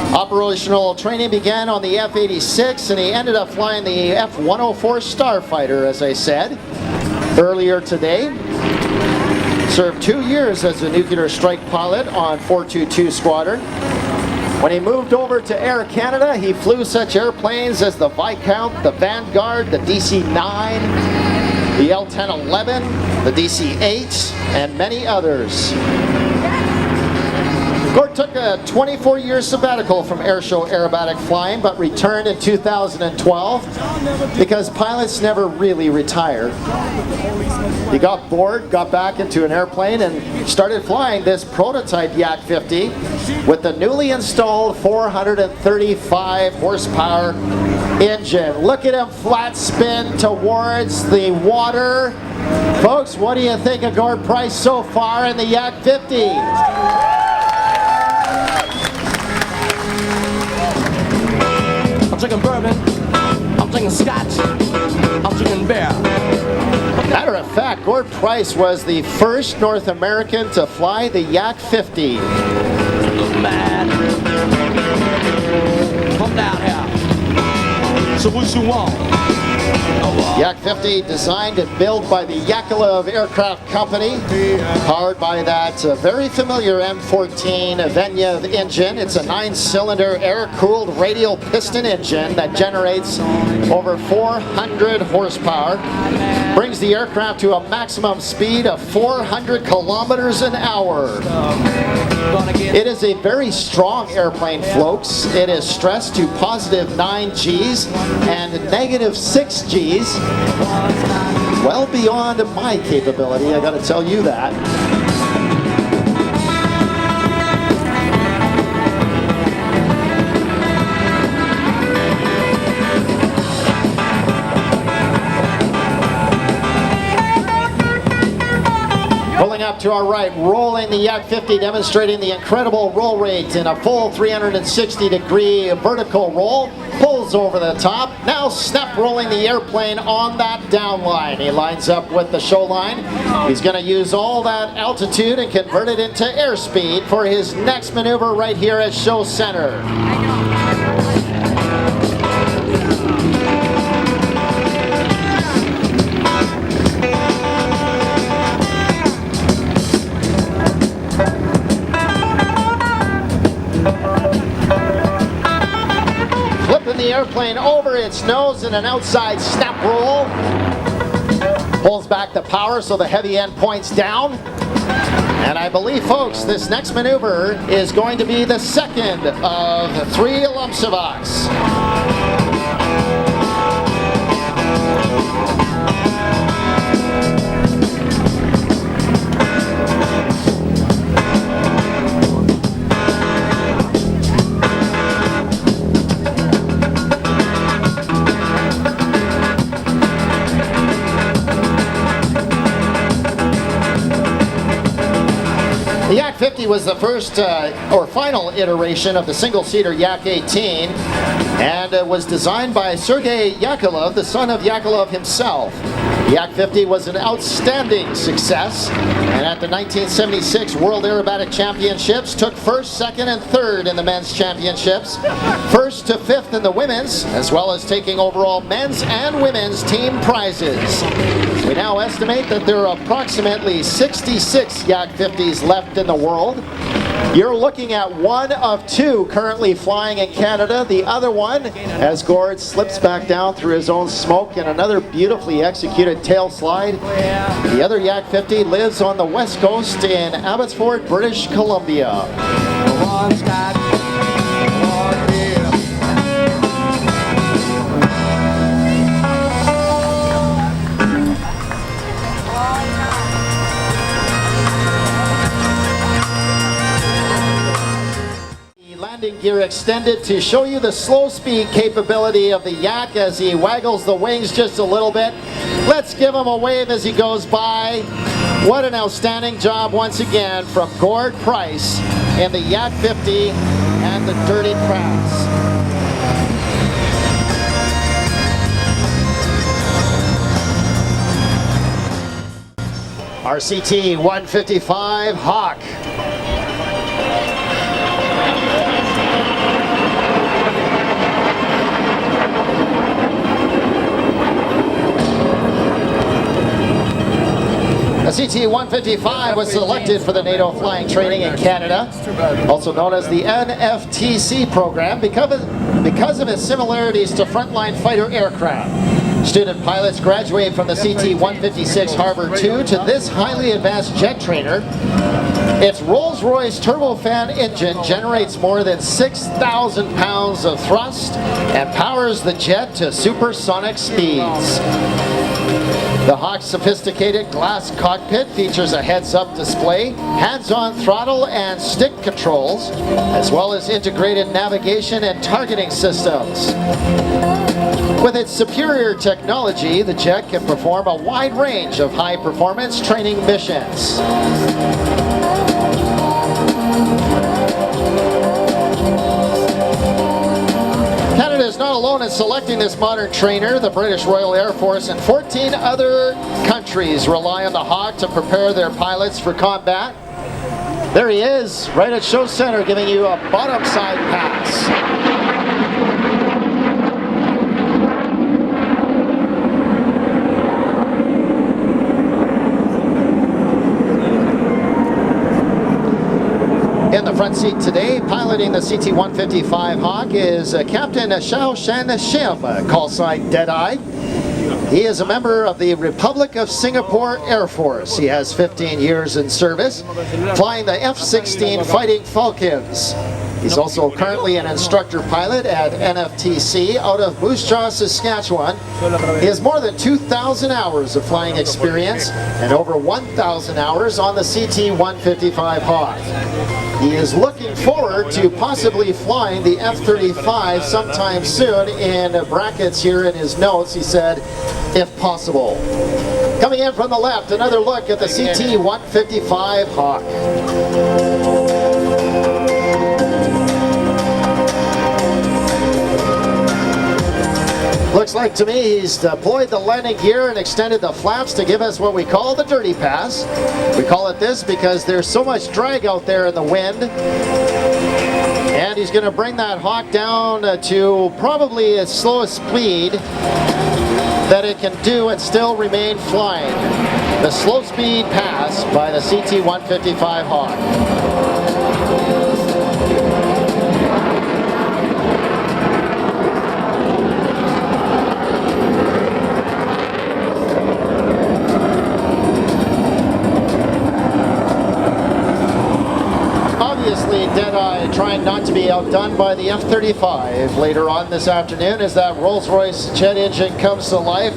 Operational training began on the F-86 and he ended up flying the F-104 Starfighter, as I said earlier today. Served 2 years as a nuclear strike pilot on 422 Squadron. When he moved over to Air Canada, he flew such airplanes as the Viscount, the Vanguard, the DC-9, the L-1011, the DC-8, and many others. Gord took a 24-year sabbatical from airshow aerobatic flying, but returned in 2012 because pilots never really retire. He got bored, got back into an airplane, and started flying this prototype Yak 50 with the newly installed 435 horsepower engine. Look at him flat spin towards the water. Folks, what do you think of Gord Price so far in the Yak 50? I'm drinking bourbon, I'm drinking scotch, I'm drinking beer. Matter of fact, Gord Price was the first North American to fly the Yak 50. Man, come down here. So what you want? Yak 50 designed and built by the Yakovlev Aircraft Company, powered by that very familiar M14 Venyev engine. It's a 9-cylinder air-cooled radial piston engine that generates over 400 horsepower, brings the aircraft to a maximum speed of 400 kilometers an hour. It is a very strong airplane, folks. It is stressed to positive 9 Gs and negative 6 Gs expertise. Well beyond my capability, I gotta tell you that. Pulling up to our right, rolling the Yak 50, demonstrating the incredible roll rate in a full 360-degree vertical roll. Pulls over the top. Now snap rolling the airplane on that down line. He lines up with the show line. He's going to use all that altitude and convert it into airspeed for his next maneuver right here at Show Center. The airplane over its nose in an outside snap roll. Pulls back the power so the heavy end points down. And I believe, folks, this next maneuver is going to be the second of 3 Lumsavox. The Yak 50 was the first or final iteration of the single-seater Yak 18 and was designed by Sergei Yakovlev, the son of Yakovlev himself. The Yak 50 was an outstanding success, and at the 1976 World Aerobatic Championships took first, second, and third in the men's championships, first to fifth in the women's, as well as taking overall men's and women's team prizes. We now estimate that there are approximately 66 Yak 50s left in the world. You're looking at one of 2 currently flying in Canada. The other one, as Gord slips back down through his own smoke in another beautifully executed tail slide. The other Yak 50 lives on the west coast in Abbotsford, British Columbia. Landing gear extended to show you the slow speed capability of the Yak as he waggles the wings just a little bit. Let's give him a wave as he goes by. What an outstanding job once again from Gord Price in the Yak 50 and the Dirty Crafts. RCT 155 Hawk. The CT-155 was selected for the NATO flying training in Canada, also known as the NFTC program, because of its similarities to frontline fighter aircraft. Student pilots graduate from the CT-156 Harbor 2 to this highly advanced jet trainer. Its Rolls-Royce turbofan engine generates more than 6,000 pounds of thrust and powers the jet to supersonic speeds. The Hawk's sophisticated glass cockpit features a heads-up display, hands-on throttle and stick controls, as well as integrated navigation and targeting systems. With its superior technology, the jet can perform a wide range of high-performance training missions. Canada is not alone in selecting this modern trainer. The British Royal Air Force and 14 other countries rely on the Hawk to prepare their pilots for combat. There he is, right at Show Center, giving you a bottom side pass. In the front seat today, piloting the CT-155 Hawk, is Captain Xiao Shan Shim, call sign Deadeye. He is a member of the Republic of Singapore Air Force. He has 15 years in service, flying the F-16 Fighting Falcons. He's also currently an instructor pilot at NFTC out of Moose Jaw, Saskatchewan. He has more than 2,000 hours of flying experience and over 1,000 hours on the CT-155 Hawk. He is looking forward to possibly flying the F-35 sometime soon. In brackets here in his notes, he said, if possible. Coming in from the left, another look at the CT-155 Hawk. Looks like to me he's deployed the landing gear and extended the flaps to give us what we call the dirty pass. We call it this because there's so much drag out there in the wind. And he's going to bring that Hawk down to probably a slowest speed that it can do and still remain flying. The slow speed pass by the CT-155 Hawk. Obviously, Deadeye trying not to be outdone by the F-35 later on this afternoon as that Rolls-Royce jet engine comes to life.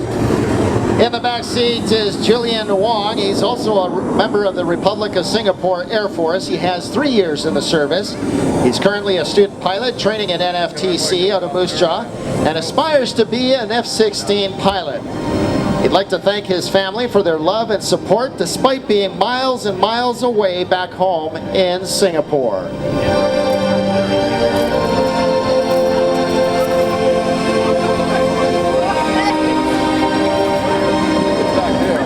In the back seat is Julian Wong. He's also a member of the Republic of Singapore Air Force. He has 3 years in the service. He's currently a student pilot training at NFTC out of Moose Jaw and aspires to be an F-16 pilot. He'd like to thank his family for their love and support despite being miles and miles away back home in Singapore.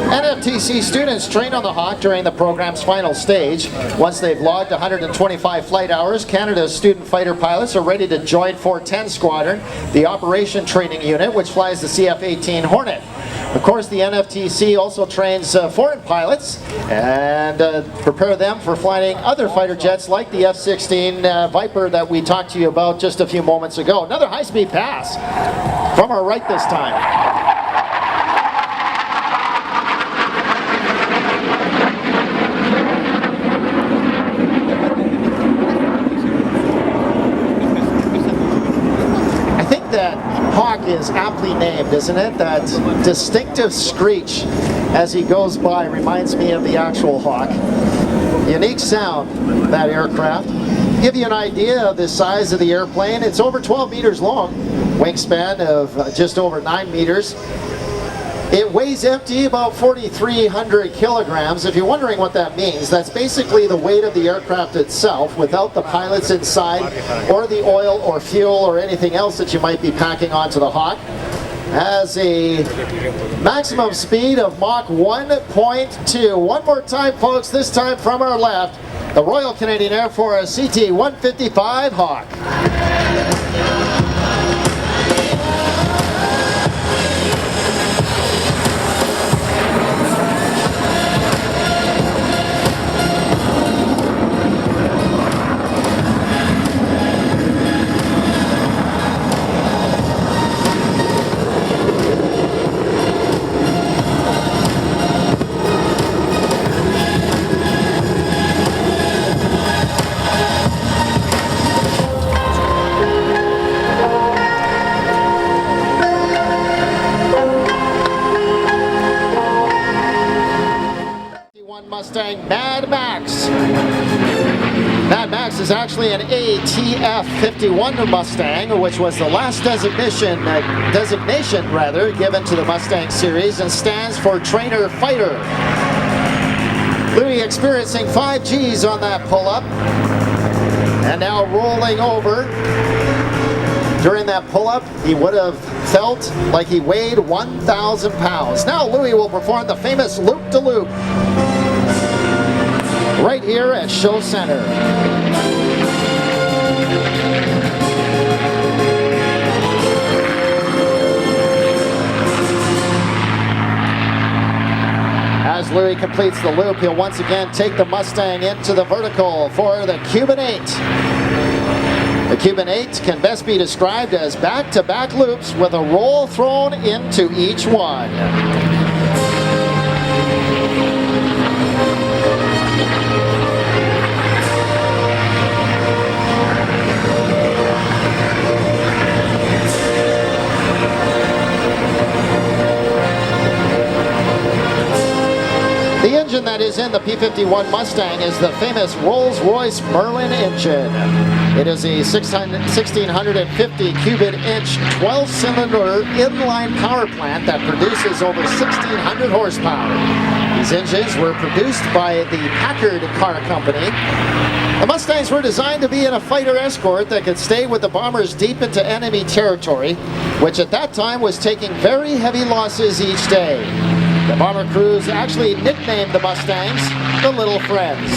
NFTC students train on the Hawk during the program's final stage. Once they've logged 125 flight hours, Canada's student fighter pilots are ready to join 410 Squadron, the operation training unit which flies the CF-18 Hornet. Of course, the NFTC also trains foreign pilots and prepare them for flying other fighter jets like the F-16 Viper that we talked to you about just a few moments ago. Another high-speed pass from our right this time. That Hawk is aptly named, isn't it? That distinctive screech as he goes by reminds me of the actual Hawk. Unique sound, that aircraft. Give you an idea of the size of the airplane. It's over 12 meters long, wingspan of just over 9 meters. It weighs empty about 4,300 kilograms. If you're wondering what that means, that's basically the weight of the aircraft itself without the pilots inside or the oil or fuel or anything else that you might be packing onto the Hawk. Has a maximum speed of Mach 1.2. One more time, folks, this time from our left, the Royal Canadian Air Force CT-155 Hawk. Mustang Mad Max. Mad Max is actually an ATF-51 Mustang, which was the last designation given to the Mustang series and stands for Trainer Fighter. Louis experiencing 5 Gs on that pull-up and now rolling over. During that pull-up, he would have felt like he weighed 1,000 pounds. Now Louis will perform the famous loop-de-loop right here at Show Center. As Louis completes the loop, he'll once again take the Mustang into the vertical for the Cuban 8. The Cuban 8 can best be described as back-to-back loops with a roll thrown into each one. The engine that is in the P-51 Mustang is the famous Rolls-Royce Merlin engine. It is a 1,650 cubic inch 12-cylinder inline power plant that produces over 1,600 horsepower. These engines were produced by the Packard Car Company. The Mustangs were designed to be in a fighter escort that could stay with the bombers deep into enemy territory, which at that time was taking very heavy losses each day. The bomber crews actually nicknamed the Mustangs the Little Friends.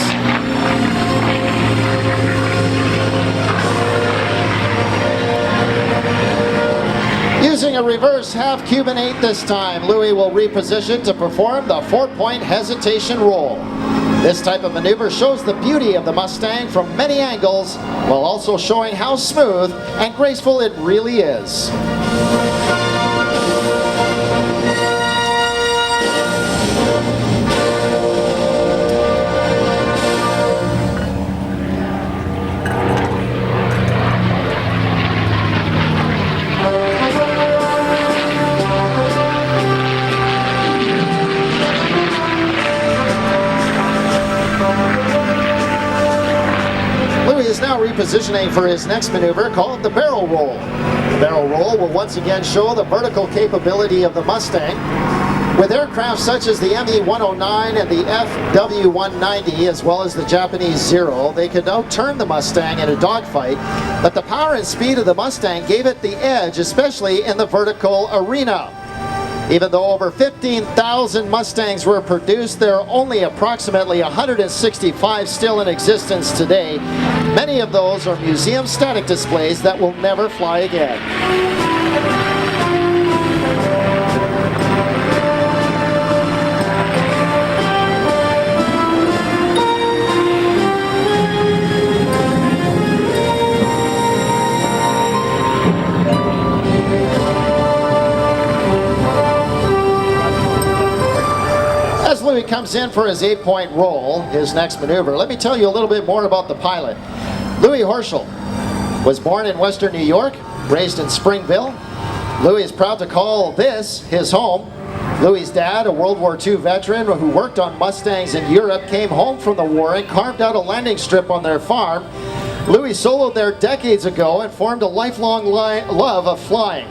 Using a reverse half Cuban 8 this time, Louis will reposition to perform the 4-point hesitation roll. This type of maneuver shows the beauty of the Mustang from many angles, while also showing how smooth and graceful it really is. Is now repositioning for his next maneuver called the barrel roll. The barrel roll will once again show the vertical capability of the Mustang. With aircraft such as the ME-109 and the FW-190, as well as the Japanese Zero, they could outturn the Mustang in a dogfight, but the power and speed of the Mustang gave it the edge, especially in the vertical arena. Even though over 15,000 Mustangs were produced, there are only approximately 165 still in existence today. Many of those are museum static displays that will never fly again. As Louis comes in for his 8-point roll, his next maneuver, let me tell you a little bit more about the pilot. Louis Horschel was born in Western New York, raised in Springville. Louis is proud to call this his home. Louis' dad, a World War II veteran who worked on Mustangs in Europe, came home from the war and carved out a landing strip on their farm. Louis soloed there decades ago and formed a lifelong love of flying.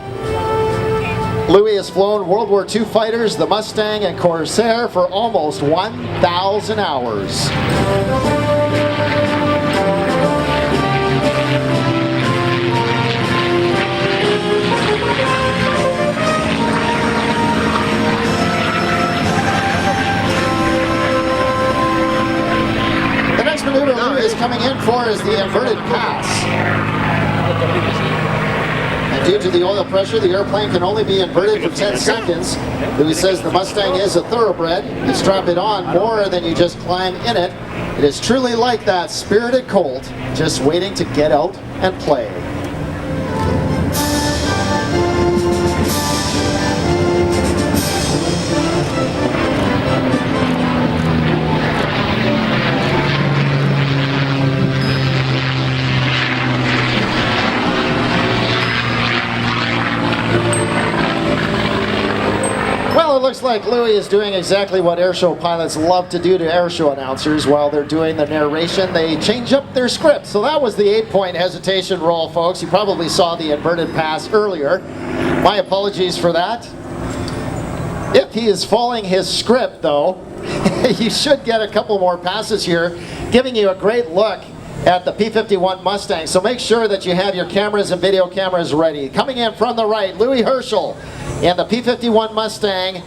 Louis has flown World War II fighters, the Mustang and Corsair, for almost 1,000 hours. The next maneuver Louis is coming in for is the inverted pass. And due to the oil pressure, the airplane can only be inverted for 10 seconds. Louis says the Mustang is a thoroughbred. You strap it on more than you just climb in it. It is truly like that spirited colt, just waiting to get out and play. Well, it looks like Louis is doing exactly what airshow pilots love to do to airshow announcers. While they're doing the narration, they change up their script. So that was the 8-point hesitation roll, folks. You probably saw the inverted pass earlier. My apologies for that. If he is following his script, though, you should get a couple more passes here, giving you a great look at the P-51 Mustang. So make sure that you have your cameras and video cameras ready. Coming in from the right, Louis Horschel in the P-51 Mustang.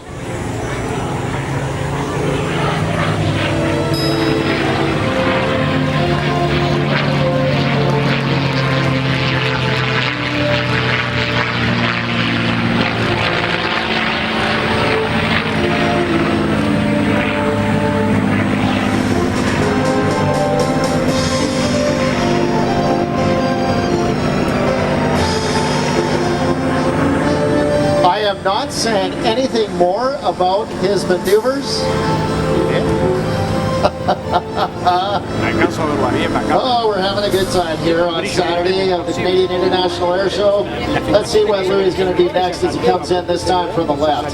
I'm not saying anything more about his maneuvers. Oh, we're having a good time here on Saturday of the Canadian International Air Show. Let's see what Louis is going to do next as he comes in, this time from the left.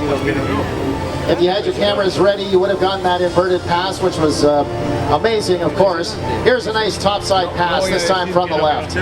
If you had your cameras ready, you would have gotten that inverted pass, which was amazing, of course. Here's a nice topside pass, this time from the left.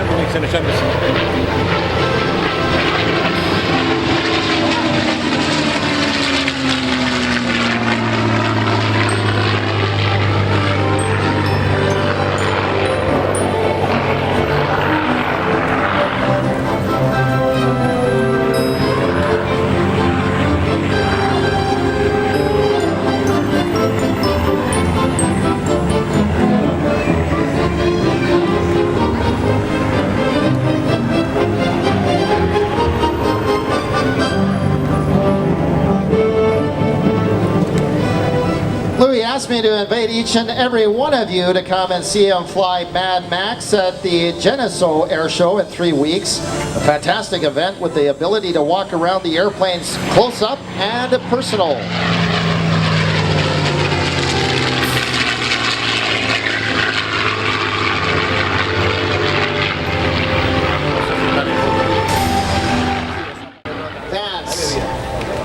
Louis asked me to invite each and every one of you to come and see him fly Mad Max at the Geneseo Air Show in 3 weeks. A fantastic event with the ability to walk around the airplanes close up and personal.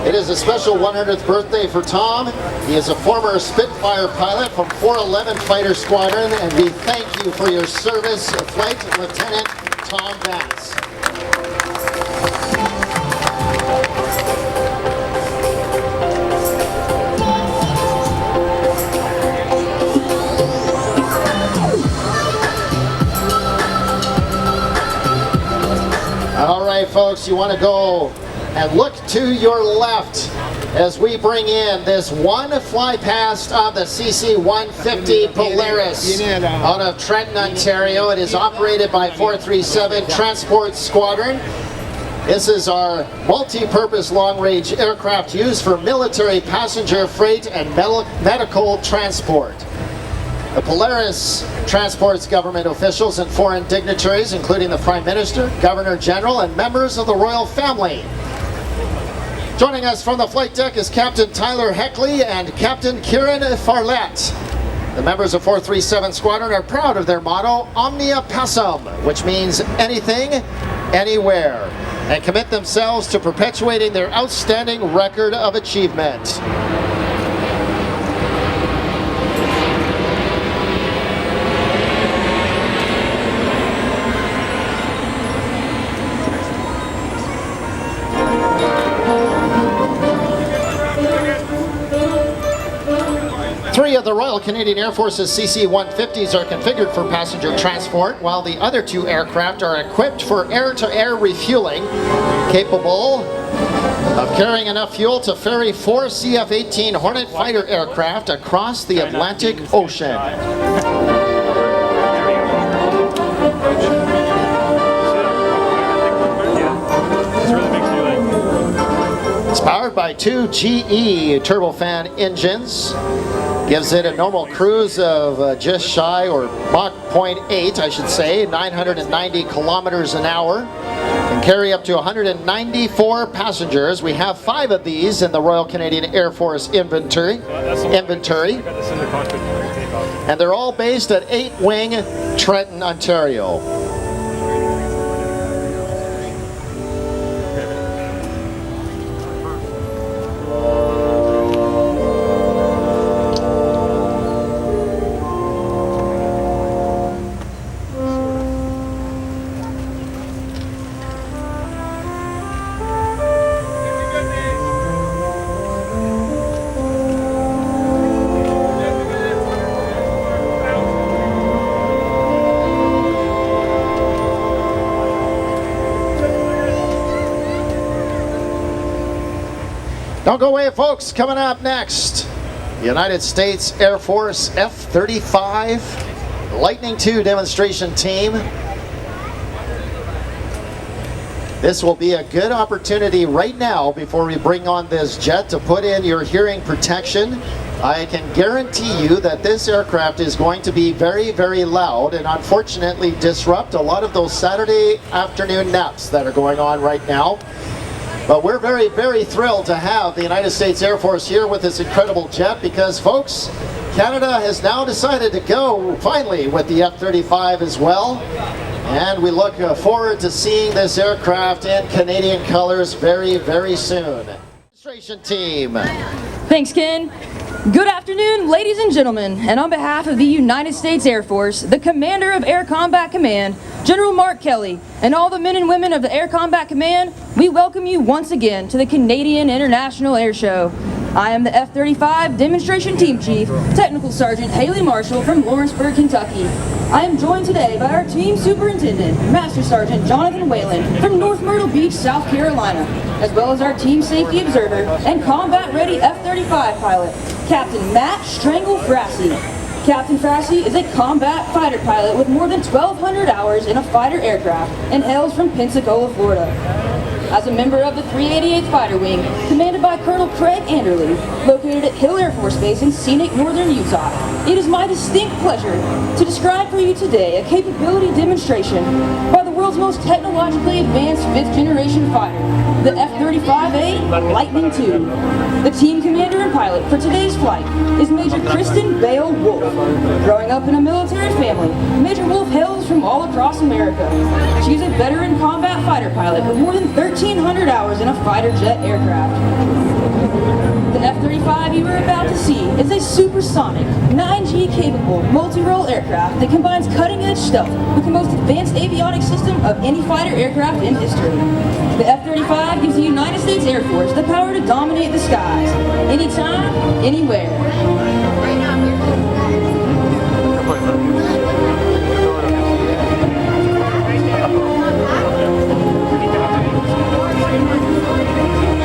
It is a special 100th birthday for Tom. He is a former Spitfire pilot from 411 Fighter Squadron, and we thank you for your service, Flight Lieutenant Tom Vance. All right, folks, you want to go and look to your left as we bring in this one fly past of the CC-150 Polaris out of Trenton, Ontario. It is operated by 437 Transport Squadron. This is our multi-purpose long-range aircraft used for military passenger freight and medical transport. The Polaris transports government officials and foreign dignitaries, including the Prime Minister, Governor General, and members of the royal family. Joining us from the flight deck is Captain Tyler Heckley and Captain Kieran Farlett. The members of 437 Squadron are proud of their motto, Omnia Pacem, which means anything, anywhere, and commit themselves to perpetuating their outstanding record of achievement. Three of the Royal Canadian Air Force's CC-150s are configured for passenger transport, while the other two aircraft are equipped for air-to-air refueling, capable of carrying enough fuel to ferry 4 CF-18 Hornet fighter aircraft across the Atlantic Ocean. It's powered by 2 GE turbofan engines. Gives it a normal cruise of just shy, or Mach 0.8, I should say, 990 kilometers an hour. Can carry up to 194 passengers. We have 5 of these in the Royal Canadian Air Force inventory. And they're all based at 8 Wing, Trenton, Ontario. Don't go away, folks. Coming up next, the United States Air Force F-35 Lightning II demonstration team. This will be a good opportunity right now before we bring on this jet to put in your hearing protection. I can guarantee you that this aircraft is going to be very, very loud and unfortunately disrupt a lot of those Saturday afternoon naps that are going on right now. But we're very, very thrilled to have the United States Air Force here with this incredible jet because, folks, Canada has now decided to go, finally, with the F-35 as well. And we look forward to seeing this aircraft in Canadian colors very, very soon. Demonstration team. Thanks, Ken. Good afternoon, ladies and gentlemen, and on behalf of the United States Air Force, the Commander of Air Combat Command, General Mark Kelly, and all the men and women of the Air Combat Command, we welcome you once again to the Canadian International Air Show. I am the F-35 Demonstration Team Chief, Technical Sergeant Haley Marshall from Lawrenceburg, Kentucky. I am joined today by our Team Superintendent, Master Sergeant Jonathan Whalen from North Myrtle Beach, South Carolina, as well as our Team Safety Observer and Combat-Ready F-35 pilot, Captain Matt Strangle-Frassi. Captain Frassi is a combat fighter pilot with more than 1,200 hours in a fighter aircraft and hails from Pensacola, Florida. As a member of the 388th Fighter Wing, commanded by Colonel Craig Anderley, located at Hill Air Force Base in scenic northern Utah, it is my distinct pleasure to describe for you today a capability demonstration by the world's most technologically advanced fifth-generation fighter, the F-35A Lightning II. The team commander and pilot for today's flight is Major Kristen Bale Wolf. Growing up in a military family, Major Wolf hails from all across America. She is a veteran combat fighter pilot with more than 1,300 hours in a fighter jet aircraft. The F-35 you are about to see is a supersonic, 9G capable, multi-role aircraft that combines cutting-edge stealth with the most advanced avionics system of any fighter aircraft in history. The F-35 gives the United States Air Force the power to dominate the skies, anytime, anywhere.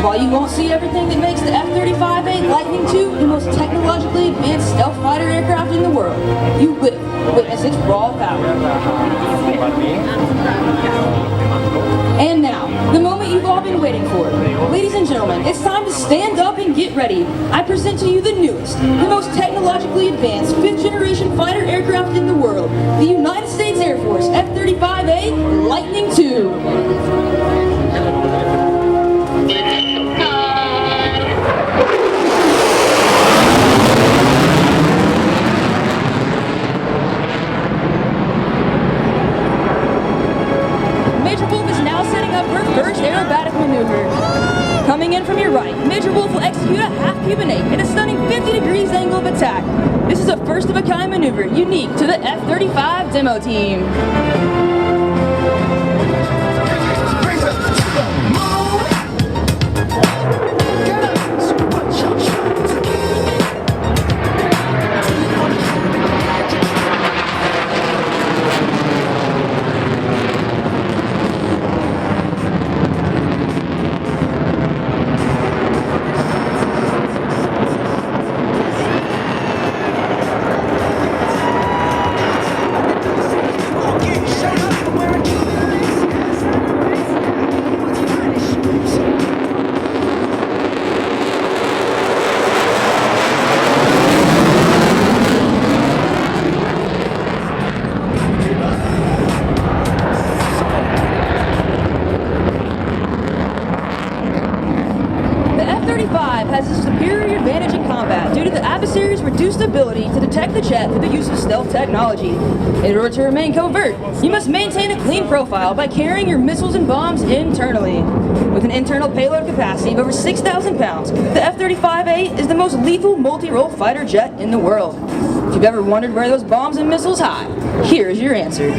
While you won't see everything that makes the F-35A Lightning II the most technologically advanced stealth fighter aircraft in the world, you will witness its raw power. And now, the moment you've all been waiting for. Ladies and gentlemen, it's time to stand up and get ready. I present to you the newest, the most technologically advanced fifth-generation fighter aircraft in the world, the United States Air Force F-35A Lightning II. First aerobatic maneuver. Coming in from your right, Major Wolf will execute a half-Cuban 8 at a stunning 50 degrees angle of attack. This is a first-of-a-kind maneuver unique to the F-35 demo team. Has a superior advantage in combat due to the adversary's reduced ability to detect the jet through the use of stealth technology. In order to remain covert, you must maintain a clean profile by carrying your missiles and bombs internally. With an internal payload capacity of over 6,000 pounds, the F-35A is the most lethal multi-role fighter jet in the world. If you've ever wondered where those bombs and missiles hide, here is your answer.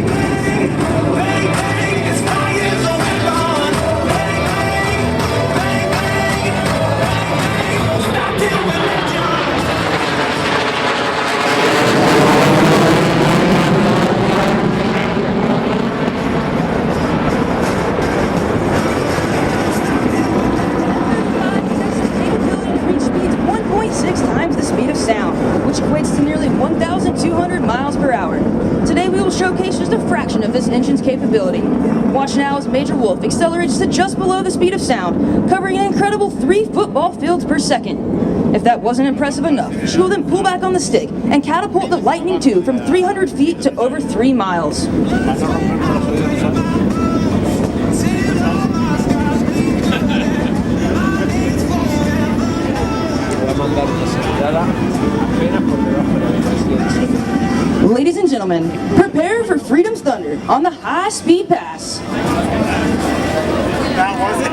Which equates to nearly 1,200 miles per hour. Today we will showcase just a fraction of this engine's capability. Watch now as Major Wolf accelerates to just below the speed of sound, covering an incredible 3 football fields per second. If that wasn't impressive enough, she will then pull back on the stick and catapult the Lightning II from 300 feet to over 3 miles. Ladies and gentlemen, prepare for Freedom's Thunder on the high-speed pass. That was it.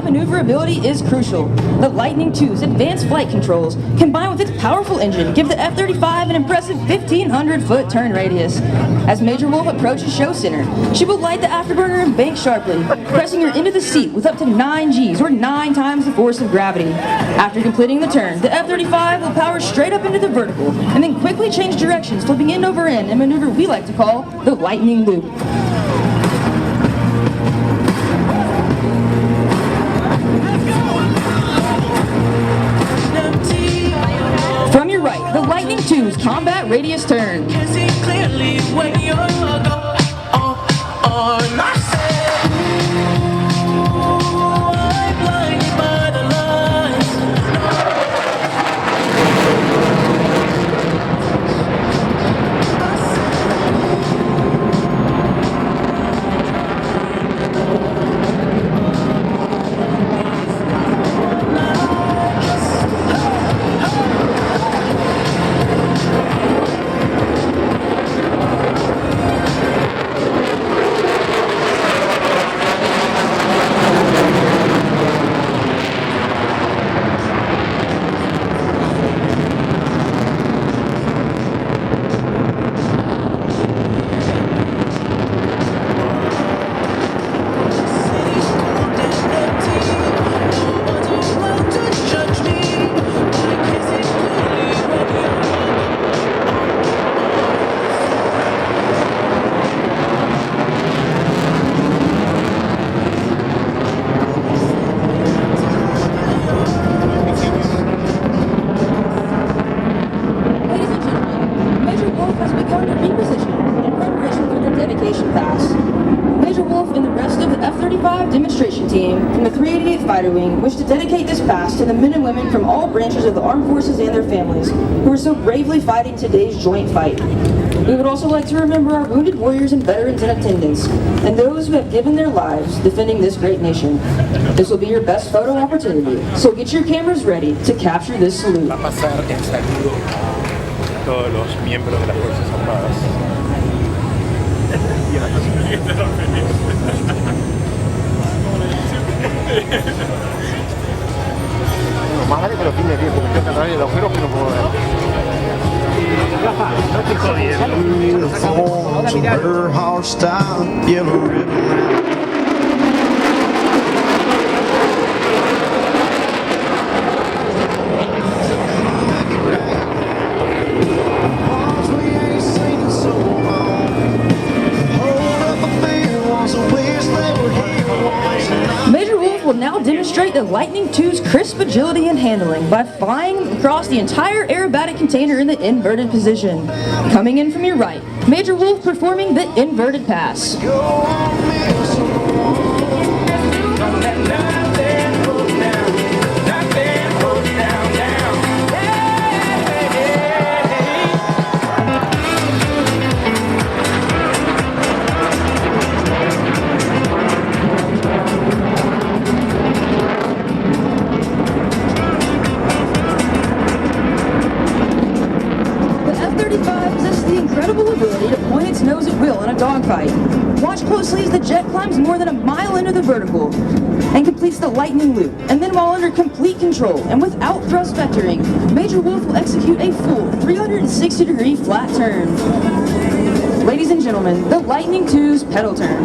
maneuverability is crucial. The Lightning II's advanced flight controls, combined with its powerful engine, give the F-35 an impressive 1,500-foot turn radius. As Major Wolf approaches show center, she will light the afterburner and bank sharply, pressing her into the seat with up to 9 Gs, or 9 times the force of gravity. After completing the turn, the F-35 will power straight up into the vertical, and then quickly change directions, flipping end over end, a maneuver we like to call the lightning loop. From your right, the Lightning II's combat radius turn. Demonstration team from the 388th Fighter Wing wish to dedicate this pass to the men and women from all branches of the armed forces and their families who are so bravely fighting today's joint fight. We would also like to remember our wounded warriors and veterans in attendance, and those who have given their lives defending this great nation. This will be your best photo opportunity, so get your cameras ready to capture this salute. Va a pasar en saludo a todos los miembros de las Fuerzas Armadas. Más vale que lo filmes bien, porque estoy atrás del agujero que no puedo ver. Rafa, no te jodiendo. Will now demonstrate the Lightning II's crisp agility and handling by flying across the entire aerobatic container in the inverted position. Coming in from your right, Major Wolf performing the inverted pass. Dogfight. Watch closely as the jet climbs more than a mile into the vertical and completes the lightning loop. And then while under complete control and without thrust vectoring, Major Wolf will execute a full 360-degree flat turn. Ladies and gentlemen, the Lightning II's pedal turn.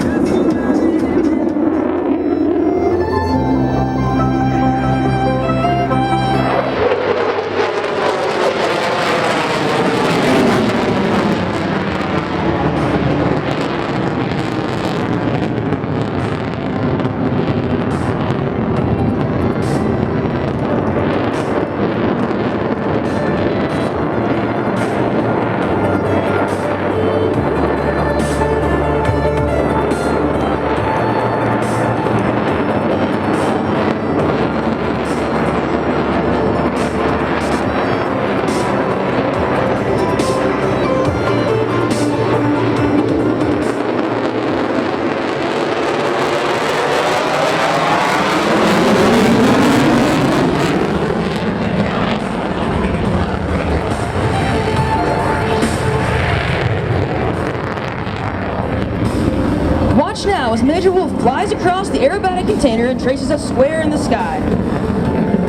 Now, as Major Wolf flies across the aerobatic container and traces a square in the sky.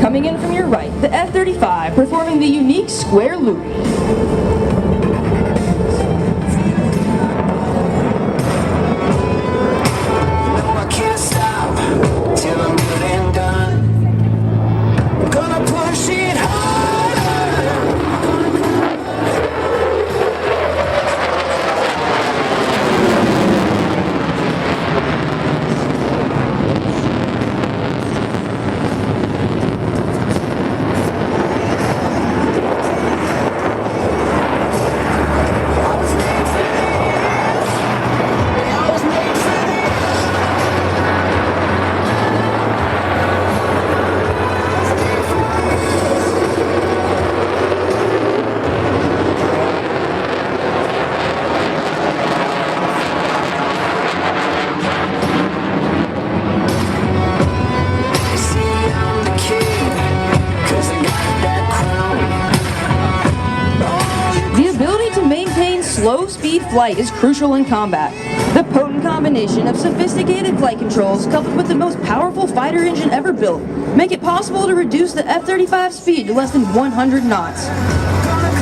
Coming in from your right, the F-35 performing the unique square loop. I can't stop till I'm good and done. I'm gonna push it harder. The ability to maintain slow-speed flight is crucial in combat. The potent combination of sophisticated flight controls coupled with the most powerful fighter engine ever built make it possible to reduce the F-35 speed to less than 100 knots.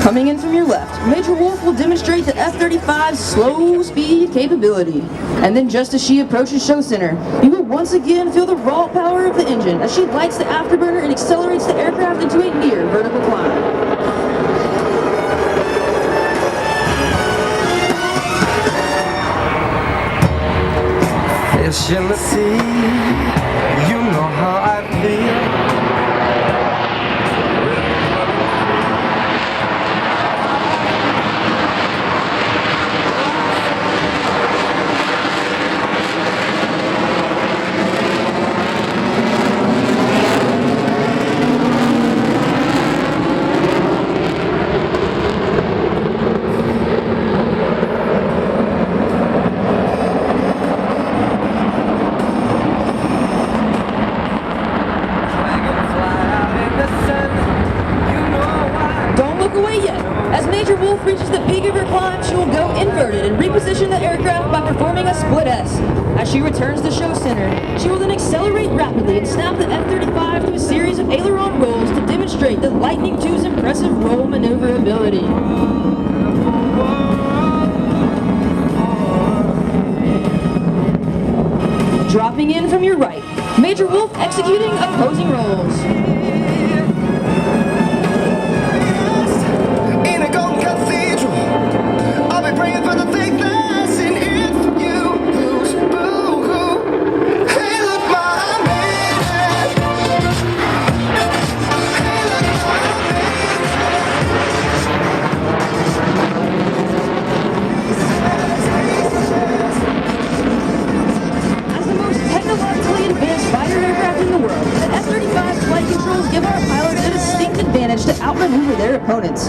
Coming in from your left, Major Wolf will demonstrate the F-35's slow speed capability. And then just as she approaches show center, you will once again feel the raw power of the engine as she lights the afterburner and accelerates the aircraft into a near vertical climb. Fish in the sea, you know how I feel. As Major Wolf reaches the peak of her climb, she will go inverted and reposition the aircraft by performing a split S. As she returns to show center, she will then accelerate rapidly and snap the F-35 to a series of aileron rolls to demonstrate the Lightning II's impressive roll maneuverability. Dropping in from your right, Major Wolf executing opposing rolls. To outmaneuver their opponents.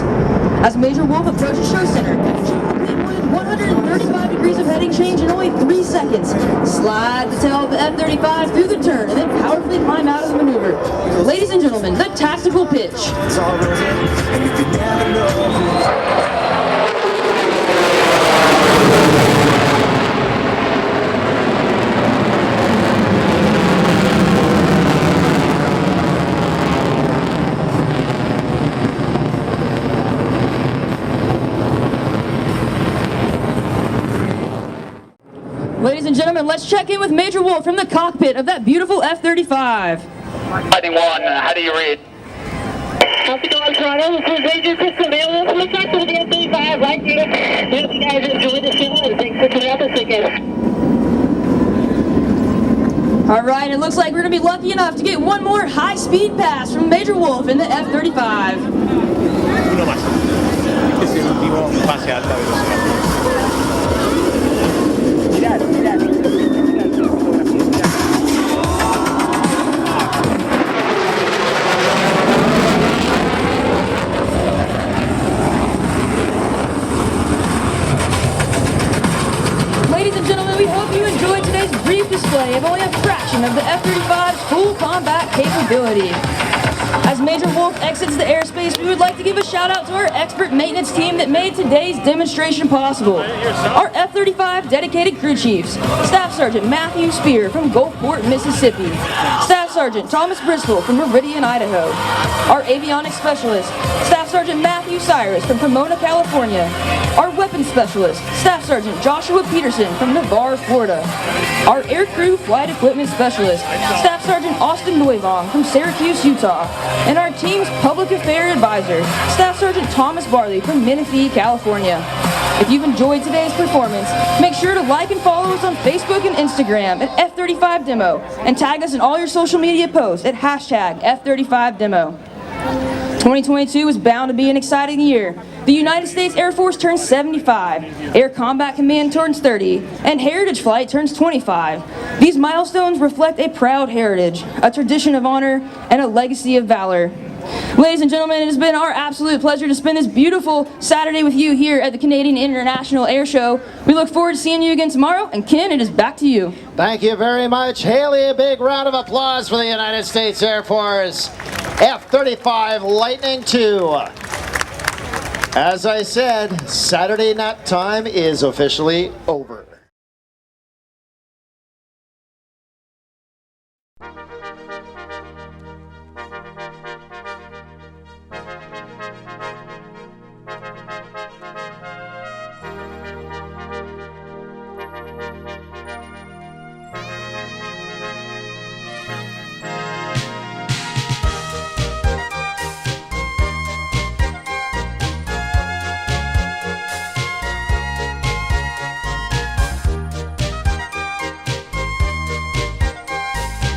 As Major Wolf approaches show center, she quickly avoided 135 degrees of heading change in only 3 seconds. Slide the tail of the F-35 through the turn and then powerfully climb out of the maneuver. Ladies and gentlemen, the tactical pitch. Ladies and gentlemen, let's check in with Major Wolf from the cockpit of that beautiful F-35. Fighting 1, how do you read? How's it going, Toronto? This is Agent Crystal Mail from the cockpit of the F-35 right here. Hope you guys enjoyed the show and thanks for coming out this weekend. All right, it looks like we're going to be lucky enough to get one more high-speed pass from Major Wolf in the F-35. Uno más. Este es el último pase a alta velocidad. Mirad, mirad, mirad la fotografía, mirad. Ladies and gentlemen, we hope you enjoyed today's brief display of only a fraction of the F-35's full combat capability. As Major Wolf exits the airspace, we would like to give a shout out to our expert maintenance team that made today's demonstration possible. Our F-35 dedicated crew chiefs, Staff Sergeant Matthew Spear from Gulfport, Mississippi. Staff Sergeant Thomas Bristol from Meridian, Idaho. Our avionics specialist, Staff Sergeant Matthew Cyrus from Pomona, California. Our weapons specialist, Staff Sergeant Joshua Peterson from Navarre, Florida. Our aircrew flight equipment specialist, Staff Sergeant Austin Noivong from Syracuse, Utah. And our team's public affairs advisor, Staff Sergeant Thomas Barley from Menifee, California. If you've enjoyed today's performance, make sure to like and follow us on Facebook and Instagram at F35 Demo and tag us in all your social media posts at hashtag F35 Demo. 2022 is bound to be an exciting year. The United States Air Force turns 75, Air Combat Command turns 30, and Heritage Flight turns 25. These milestones reflect a proud heritage, a tradition of honor, and a legacy of valor. Ladies and gentlemen, it has been our absolute pleasure to spend this beautiful Saturday with you here at the Canadian International Air Show. We look forward to seeing you again tomorrow, and Ken, it is back to you. Thank you very much, Haley. A big round of applause for the United States Air Force F-35 Lightning II. As I said, Saturday night time is officially over.